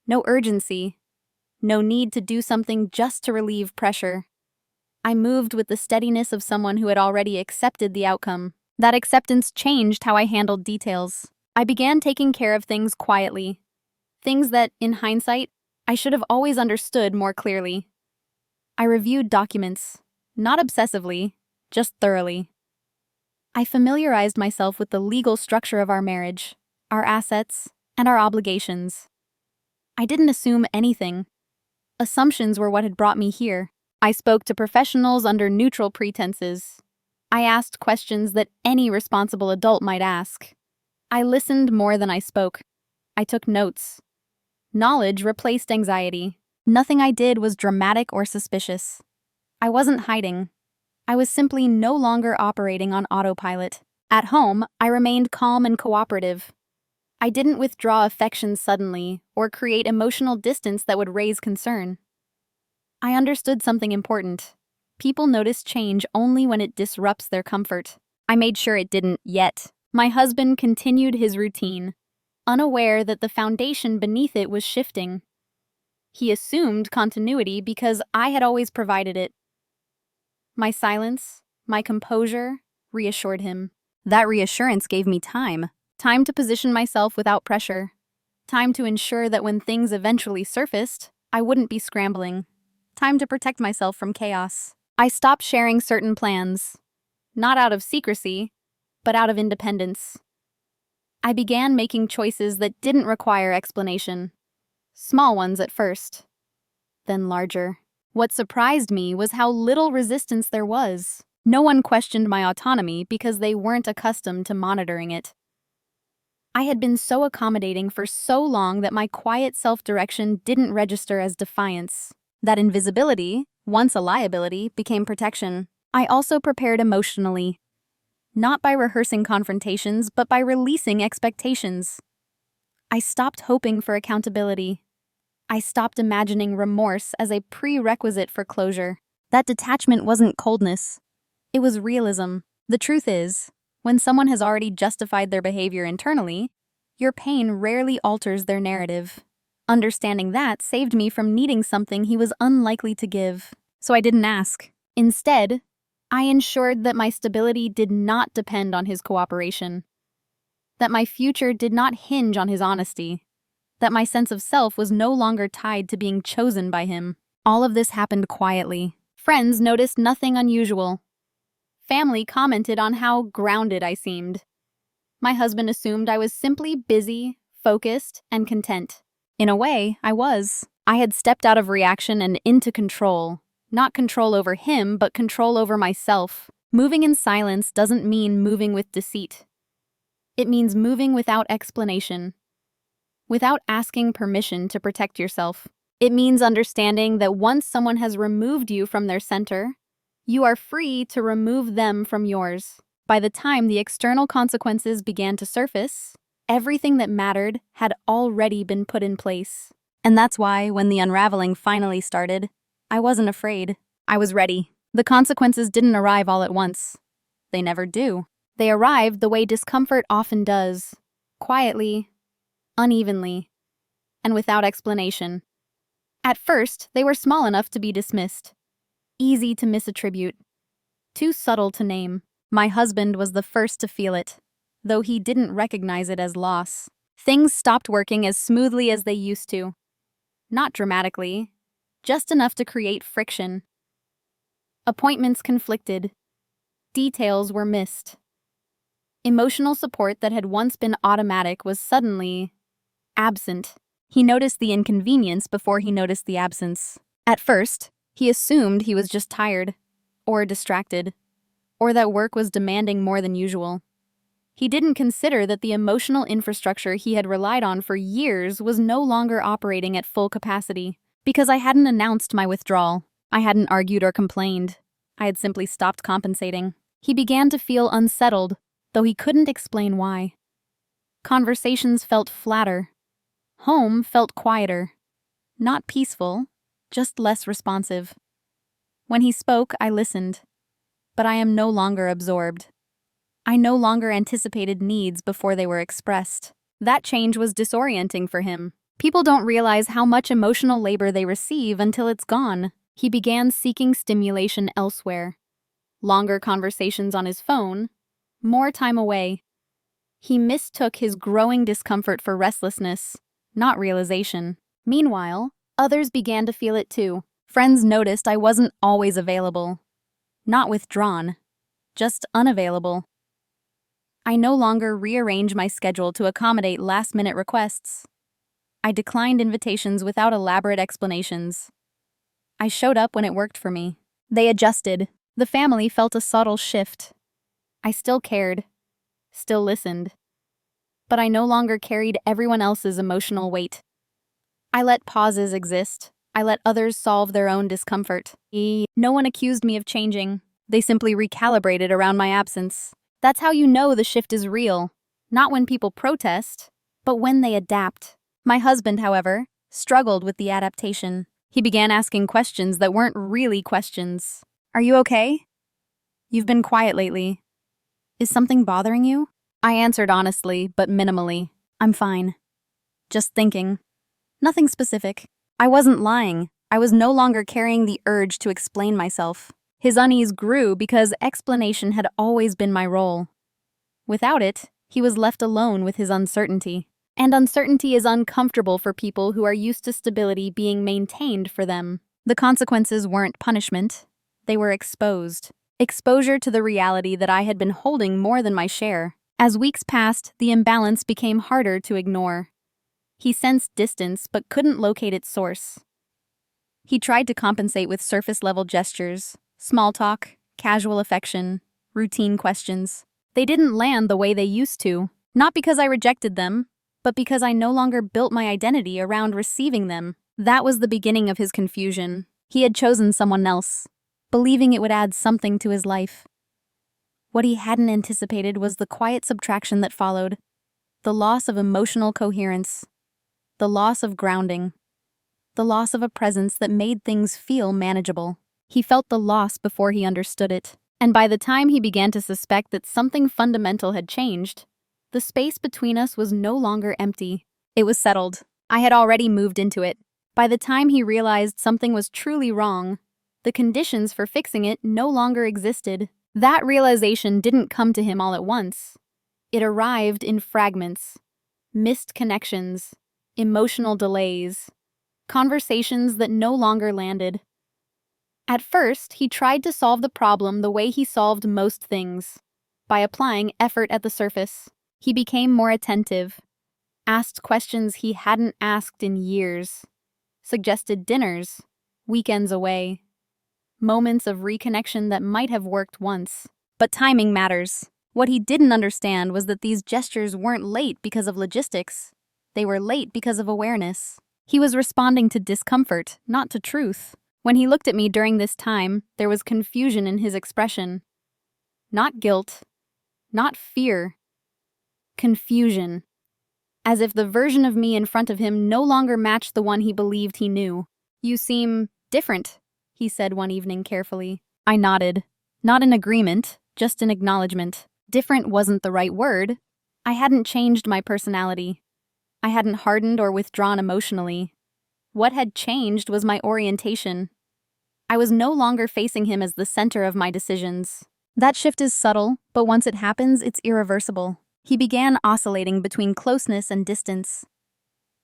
No urgency. No need to do something just to relieve pressure. I moved with the steadiness of someone who had already accepted the outcome. That acceptance changed how I handled details. I began taking care of things quietly. Things that, in hindsight, I should have always understood more clearly. I reviewed documents, not obsessively, just thoroughly. I familiarized myself with the legal structure of our marriage, our assets, and our obligations. I didn't assume anything. Assumptions were what had brought me here. I spoke to professionals under neutral pretenses. I asked questions that any responsible adult might ask. I listened more than I spoke. I took notes. Knowledge replaced anxiety. Nothing I did was dramatic or suspicious. I wasn't hiding. I was simply no longer operating on autopilot. At home, I remained calm and cooperative. I didn't withdraw affection suddenly or create emotional distance that would raise concern. I understood something important. People notice change only when it disrupts their comfort. I made sure it didn't yet. My husband continued his routine, unaware that the foundation beneath it was shifting. He assumed continuity because I had always provided it. My silence, my composure, reassured him. That reassurance gave me time to position myself without pressure, time to ensure that when things eventually surfaced, I wouldn't be scrambling, time to protect myself from chaos. I stopped sharing certain plans, not out of secrecy, but out of independence. I began making choices that didn't require explanation, small ones at first, then larger. What surprised me was how little resistance there was. No one questioned my autonomy because they weren't accustomed to monitoring it. I had been so accommodating for so long that my quiet self-direction didn't register as defiance. That invisibility, once a liability, became protection. I also prepared emotionally, not by rehearsing confrontations, but by releasing expectations. I stopped hoping for accountability. I stopped imagining remorse as a prerequisite for closure. That detachment wasn't coldness. It was realism. The truth is, when someone has already justified their behavior internally, your pain rarely alters their narrative. Understanding that saved me from needing something he was unlikely to give. So I didn't ask. Instead, I ensured that my stability did not depend on his cooperation, that my future did not hinge on his honesty, that my sense of self was no longer tied to being chosen by him. All of this happened quietly. Friends noticed nothing unusual. Family commented on how grounded I seemed. My husband assumed I was simply busy, focused, and content. In a way, I was. I had stepped out of reaction and into control. Not control over him, but control over myself. Moving in silence doesn't mean moving with deceit. It means moving without explanation, without asking permission to protect yourself. It means understanding that once someone has removed you from their center, you are free to remove them from yours. By the time the external consequences began to surface, everything that mattered had already been put in place. And that's why, when the unraveling finally started, I wasn't afraid. I was ready. The consequences didn't arrive all at once. They never do. They arrived the way discomfort often does, quietly, unevenly, and without explanation. At first, they were small enough to be dismissed, easy to misattribute, too subtle to name. My husband was the first to feel it, though he didn't recognize it as loss. Things stopped working as smoothly as they used to. Not dramatically, just enough to create friction. Appointments conflicted. Details were missed. Emotional support that had once been automatic was suddenly absent. He noticed the inconvenience before he noticed the absence. At first, he assumed he was just tired, or distracted, or that work was demanding more than usual. He didn't consider that the emotional infrastructure he had relied on for years was no longer operating at full capacity. Because I hadn't announced my withdrawal, I hadn't argued or complained. I had simply stopped compensating. He began to feel unsettled, though he couldn't explain why. Conversations felt flatter. Home felt quieter. Not peaceful, just less responsive. When he spoke, I listened. But I am no longer absorbed. I no longer anticipated needs before they were expressed. That change was disorienting for him. People don't realize how much emotional labor they receive until it's gone. He began seeking stimulation elsewhere. Longer conversations on his phone, more time away. He mistook his growing discomfort for restlessness, not realization. Meanwhile, others began to feel it too. Friends noticed I wasn't always available. Not withdrawn, just unavailable. I no longer rearrange my schedule to accommodate last-minute requests. I declined invitations without elaborate explanations. I showed up when it worked for me. They adjusted. The family felt a subtle shift. I still cared, still listened. But I no longer carried everyone else's emotional weight. I let pauses exist. I let others solve their own discomfort. No one accused me of changing. They simply recalibrated around my absence. That's how you know the shift is real. Not when people protest, but when they adapt. My husband, however, struggled with the adaptation. He began asking questions that weren't really questions. Are you okay? You've been quiet lately. Is something bothering you? I answered honestly, but minimally. I'm fine. Just thinking. Nothing specific. I wasn't lying. I was no longer carrying the urge to explain myself. His unease grew because explanation had always been my role. Without it, he was left alone with his uncertainty. And uncertainty is uncomfortable for people who are used to stability being maintained for them. The consequences weren't punishment. They were exposed. Exposure to the reality that I had been holding more than my share. As weeks passed, the imbalance became harder to ignore. He sensed distance but couldn't locate its source. He tried to compensate with surface-level gestures, small talk, casual affection, routine questions. They didn't land the way they used to, not because I rejected them, but because I no longer built my identity around receiving them. That was the beginning of his confusion. He had chosen someone else, believing it would add something to his life. What he hadn't anticipated was the quiet subtraction that followed, the loss of emotional coherence, the loss of grounding, the loss of a presence that made things feel manageable. He felt the loss before he understood it, and by the time he began to suspect that something fundamental had changed, the space between us was no longer empty. It was settled. I had already moved into it. By the time he realized something was truly wrong, the conditions for fixing it no longer existed. That realization didn't come to him all at once. It arrived in fragments, missed connections, emotional delays, conversations that no longer landed. At first, he tried to solve the problem the way he solved most things, by applying effort at the surface. He became more attentive, asked questions he hadn't asked in years, suggested dinners, weekends away, moments of reconnection that might have worked once. But timing matters. What he didn't understand was that these gestures weren't late because of logistics. They were late because of awareness. He was responding to discomfort, not to truth. When he looked at me during this time, there was confusion in his expression. Not guilt, not fear. Confusion. As if the version of me in front of him no longer matched the one he believed he knew. You seem different, he said one evening carefully. I nodded. Not in agreement, just in acknowledgement. Different wasn't the right word. I hadn't changed my personality. I hadn't hardened or withdrawn emotionally. What had changed was my orientation. I was no longer facing him as the center of my decisions. That shift is subtle, but once it happens, it's irreversible. He began oscillating between closeness and distance.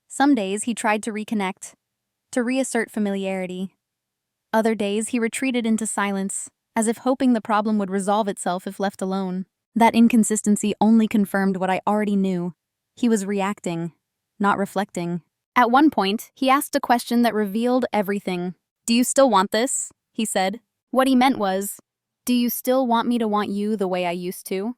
Some days he tried to reconnect, to reassert familiarity. Other days he retreated into silence, as if hoping the problem would resolve itself if left alone. That inconsistency only confirmed what I already knew. He was reacting, not reflecting. At one point, he asked a question that revealed everything. Do you still want this? He said. What he meant was, do you still want me to want you the way I used to?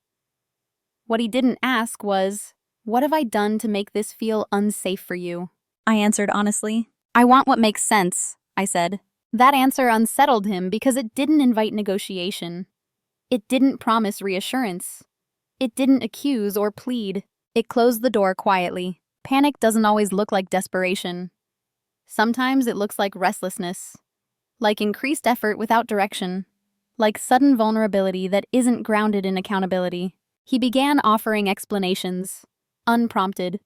What he didn't ask was, what have I done to make this feel unsafe for you? I answered honestly. I want what makes sense, I said. That answer unsettled him because it didn't invite negotiation. It didn't promise reassurance. It didn't accuse or plead. It closed the door quietly. Panic doesn't always look like desperation. Sometimes it looks like restlessness, like increased effort without direction, like sudden vulnerability that isn't grounded in accountability. He began offering explanations, unprompted,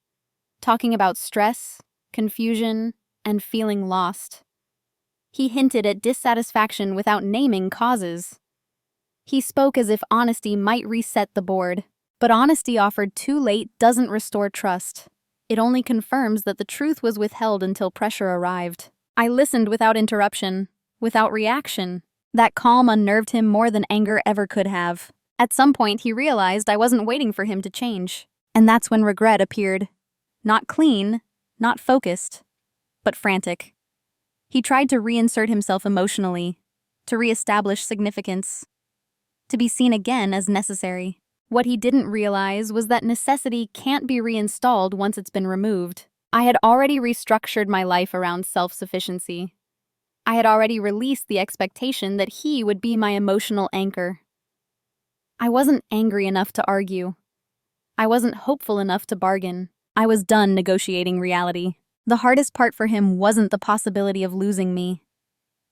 talking about stress, confusion, and feeling lost. He hinted at dissatisfaction without naming causes. He spoke as if honesty might reset the board, but honesty offered too late doesn't restore trust. It only confirms that the truth was withheld until pressure arrived. I listened without interruption, without reaction. That calm unnerved him more than anger ever could have. At some point, he realized I wasn't waiting for him to change. And that's when regret appeared. Not clean, not focused, but frantic. He tried to reinsert himself emotionally, to reestablish significance, to be seen again as necessary. What he didn't realize was that necessity can't be reinstalled once it's been removed. I had already restructured my life around self-sufficiency. I had already released the expectation that he would be my emotional anchor. I wasn't angry enough to argue. I wasn't hopeful enough to bargain. I was done negotiating reality. The hardest part for him wasn't the possibility of losing me.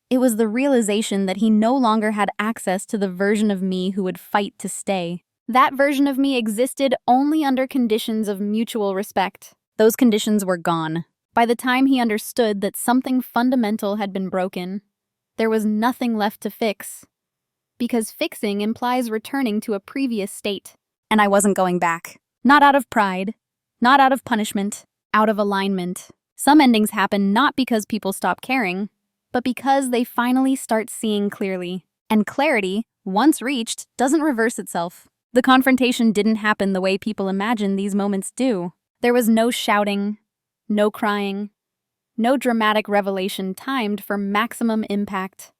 It was the realization that he no longer had access to the version of me who would fight to stay. That version of me existed only under conditions of mutual respect. Those conditions were gone. By the time he understood that something fundamental had been broken, there was nothing left to fix. Because fixing implies returning to a previous state. And I wasn't going back. Not out of pride, not out of punishment, out of alignment. Some endings happen not because people stop caring, but because they finally start seeing clearly. And clarity, once reached, doesn't reverse itself. The confrontation didn't happen the way people imagine these moments do. There was no shouting, no crying, no dramatic revelation timed for maximum impact.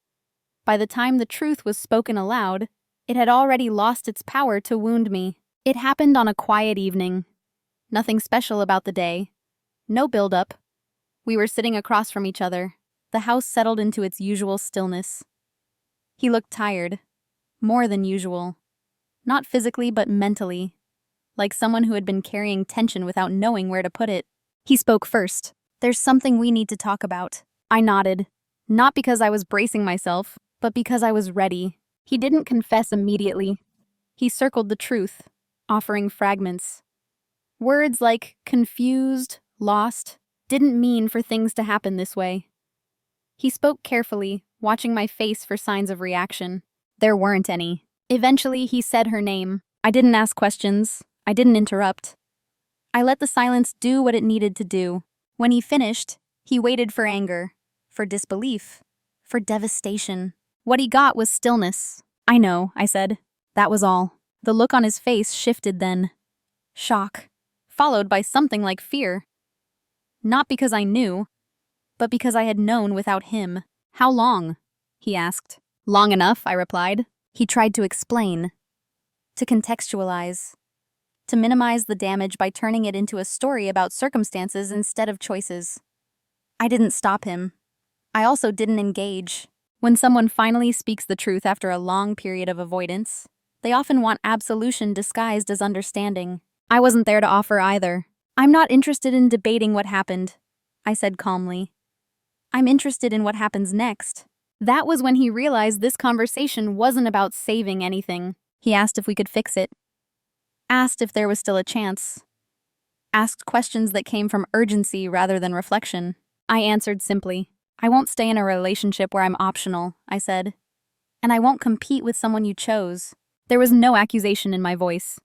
By the time the truth was spoken aloud, it had already lost its power to wound me. It happened on a quiet evening. Nothing special about the day. No build-up. We were sitting across from each other. The house settled into its usual stillness. He looked tired. More than usual. Not physically, but mentally. Like someone who had been carrying tension without knowing where to put it. He spoke first. "There's something we need to talk about." I nodded. Not because I was bracing myself, but because I was ready. He didn't confess immediately. He circled the truth, offering fragments. Words like confused, lost, didn't mean for things to happen this way. He spoke carefully, watching my face for signs of reaction. There weren't any. Eventually, he said her name. I didn't ask questions. I didn't interrupt. I let the silence do what it needed to do. When he finished, he waited for anger, for disbelief, for devastation. What he got was stillness. "I know," I said. That was all. The look on his face shifted then. Shock, followed by something like fear. Not because I knew, but because I had known without him. "How long?" he asked. "Long enough," I replied. He tried to explain, to contextualize, to minimize the damage by turning it into a story about circumstances instead of choices. I didn't stop him. I also didn't engage. When someone finally speaks the truth after a long period of avoidance, they often want absolution disguised as understanding. I wasn't there to offer either. "I'm not interested in debating what happened," I said calmly. "I'm interested in what happens next." That was when he realized this conversation wasn't about saving anything. He asked if we could fix it. Asked if there was still a chance. Asked questions that came from urgency rather than reflection. I answered simply. "I won't stay in a relationship where I'm optional," I said. "And I won't compete with someone you chose." There was no accusation in my voice.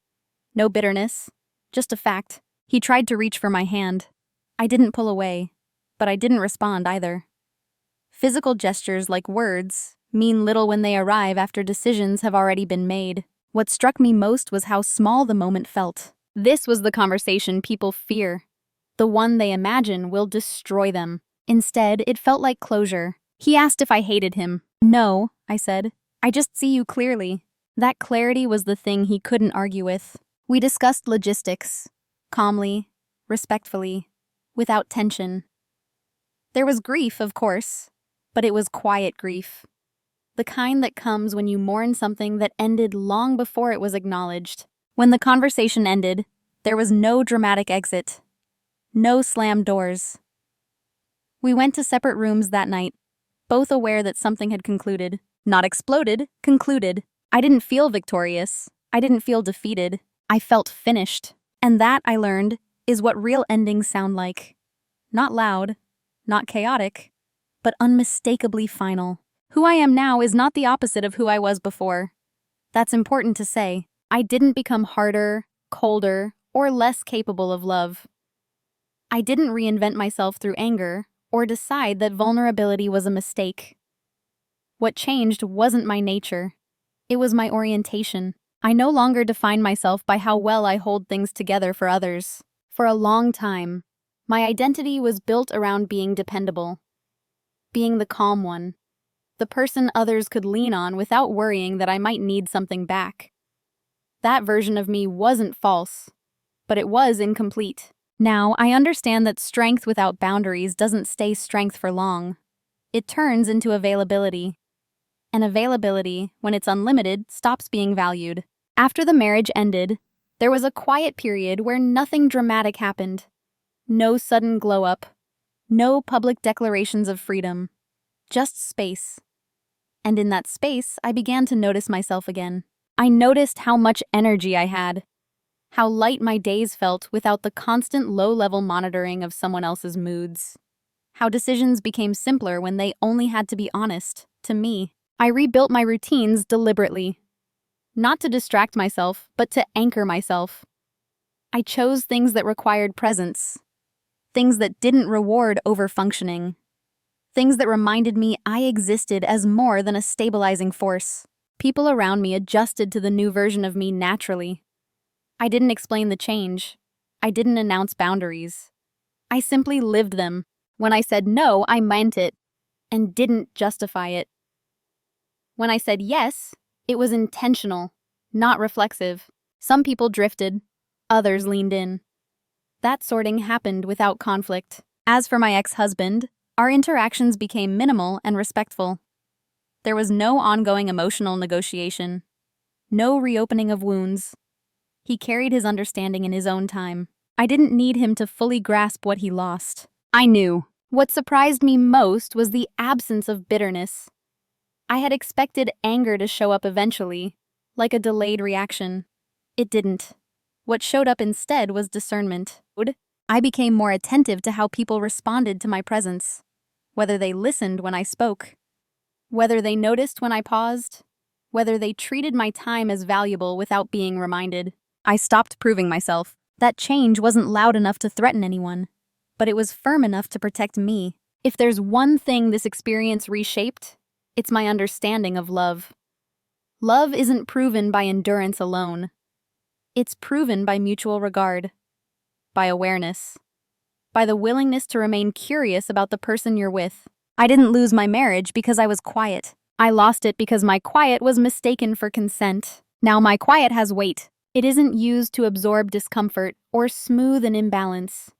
No bitterness. Just a fact. He tried to reach for my hand. I didn't pull away, but I didn't respond either. Physical gestures, like words, mean little when they arrive after decisions have already been made. What struck me most was how small the moment felt. This was the conversation people fear. The one they imagine will destroy them. Instead, it felt like closure. He asked if I hated him. "No," I said. "I just see you clearly." That clarity was the thing he couldn't argue with. We discussed logistics, calmly, respectfully, without tension. There was grief, of course, but it was quiet grief. The kind that comes when you mourn something that ended long before it was acknowledged. When the conversation ended, there was no dramatic exit. No slammed doors. We went to separate rooms that night, both aware that something had concluded. Not exploded, concluded. I didn't feel victorious. I didn't feel defeated. I felt finished. And that, I learned, is what real endings sound like. Not loud, not chaotic, but unmistakably final. Who I am now is not the opposite of who I was before. That's important to say. I didn't become harder, colder, or less capable of love. I didn't reinvent myself through anger or decide that vulnerability was a mistake. What changed wasn't my nature. It was my orientation. I no longer define myself by how well I hold things together for others. For a long time, my identity was built around being dependable. Being the calm one. The person others could lean on without worrying that I might need something back. That version of me wasn't false, but it was incomplete. Now, I understand that strength without boundaries doesn't stay strength for long. It turns into availability. And availability, when it's unlimited, stops being valued. After the marriage ended, There was a quiet period where nothing dramatic happened. No sudden glow-up. No public declarations of freedom. Just space. And in that space, I began to notice myself again. I noticed how much energy I had. How light my days felt without the constant low-level monitoring of someone else's moods. How decisions became simpler when they only had to be honest, to me. I rebuilt my routines deliberately. Not to distract myself, but to anchor myself. I chose things that required presence. Things that didn't reward overfunctioning. Things that reminded me I existed as more than a stabilizing force. People around me adjusted to the new version of me naturally. I didn't explain the change. I didn't announce boundaries. I simply lived them. When I said no, I meant it, and didn't justify it. When I said yes, it was intentional, not reflexive. Some people drifted, others leaned in. That sorting happened without conflict. As for my ex-husband, our interactions became minimal and respectful. There was no ongoing emotional negotiation, no reopening of wounds. He carried his understanding in his own time. I didn't need him to fully grasp what he lost. I knew. What surprised me most was the absence of bitterness. I had expected anger to show up eventually, like a delayed reaction. It didn't. What showed up instead was discernment. I became more attentive to how people responded to my presence, whether they listened when I spoke, whether they noticed when I paused, whether they treated my time as valuable without being reminded. I stopped proving myself. That change wasn't loud enough to threaten anyone, but it was firm enough to protect me. If there's one thing this experience reshaped, it's my understanding of love. Love isn't proven by endurance alone. It's proven by mutual regard, by awareness, by the willingness to remain curious about the person you're with. I didn't lose my marriage because I was quiet. I lost it because my quiet was mistaken for consent. Now my quiet has weight. It isn't used to absorb discomfort or smooth an imbalance.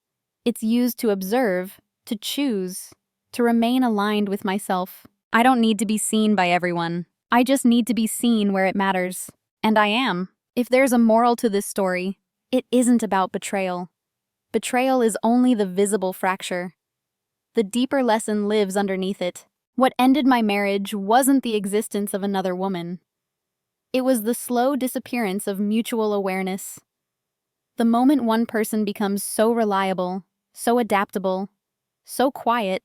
It's used to observe, to choose, to remain aligned with myself. I don't need to be seen by everyone. I just need to be seen where it matters. And I am. If there's a moral to this story, it isn't about betrayal. Betrayal is only the visible fracture. The deeper lesson lives underneath it. What ended my marriage wasn't the existence of another woman. It was the slow disappearance of mutual awareness. The moment one person becomes so reliable, so adaptable, so quiet,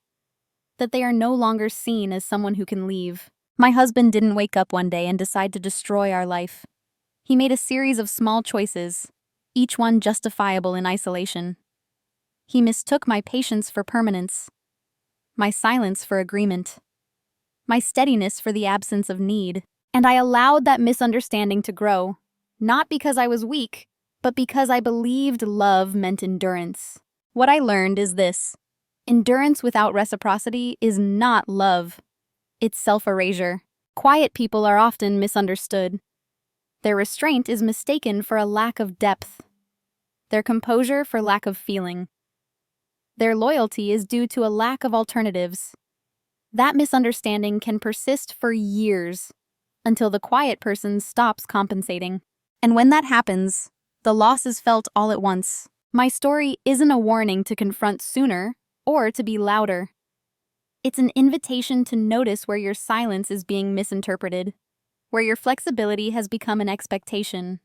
that they are no longer seen as someone who can leave. My husband didn't wake up one day and decide to destroy our life. He made a series of small choices, each one justifiable in isolation. He mistook my patience for permanence, my silence for agreement, my steadiness for the absence of need. And I allowed that misunderstanding to grow, not because I was weak, but because I believed love meant endurance. What I learned is this: endurance without reciprocity is not love. It's self-erasure. Quiet people are often misunderstood. Their restraint is mistaken for a lack of depth. Their composure for lack of feeling. Their loyalty is due to a lack of alternatives. That misunderstanding can persist for years, until the quiet person stops compensating. And when that happens, the loss is felt all at once. My story isn't a warning to confront sooner or to be louder. It's an invitation to notice where your silence is being misinterpreted, where your flexibility has become an expectation,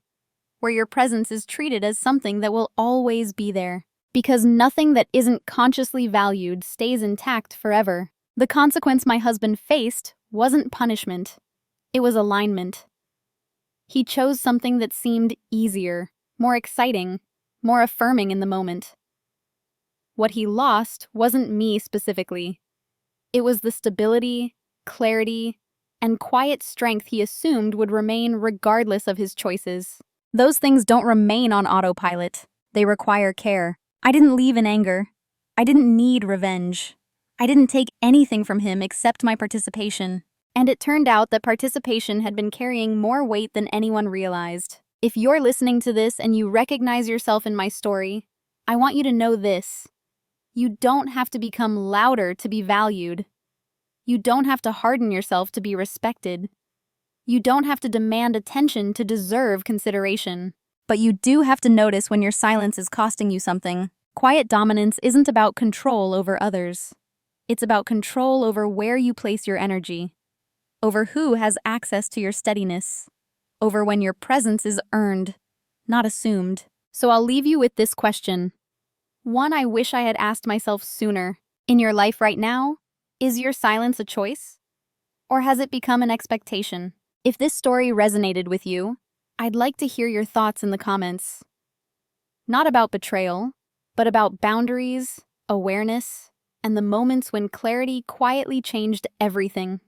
where your presence is treated as something that will always be there. Because nothing that isn't consciously valued stays intact forever. The consequence my husband faced wasn't punishment. It was alignment. He chose something that seemed easier, more exciting, more affirming in the moment. What he lost wasn't me specifically. It was the stability, clarity, and quiet strength he assumed would remain regardless of his choices. Those things don't remain on autopilot. They require care. I didn't leave in anger. I didn't need revenge. I didn't take anything from him except my participation. And it turned out that participation had been carrying more weight than anyone realized. If you're listening to this and you recognize yourself in my story, I want you to know this: you don't have to become louder to be valued. You don't have to harden yourself to be respected. You don't have to demand attention to deserve consideration. But you do have to notice when your silence is costing you something. Quiet dominance isn't about control over others. It's about control over where you place your energy, over who has access to your steadiness, over when your presence is earned, not assumed. So I'll leave you with this question. One I wish I had asked myself sooner. In your life right now, is your silence a choice? Or has it become an expectation? If this story resonated with you, I'd like to hear your thoughts in the comments. Not about betrayal, but about boundaries, awareness, and the moments when clarity quietly changed everything.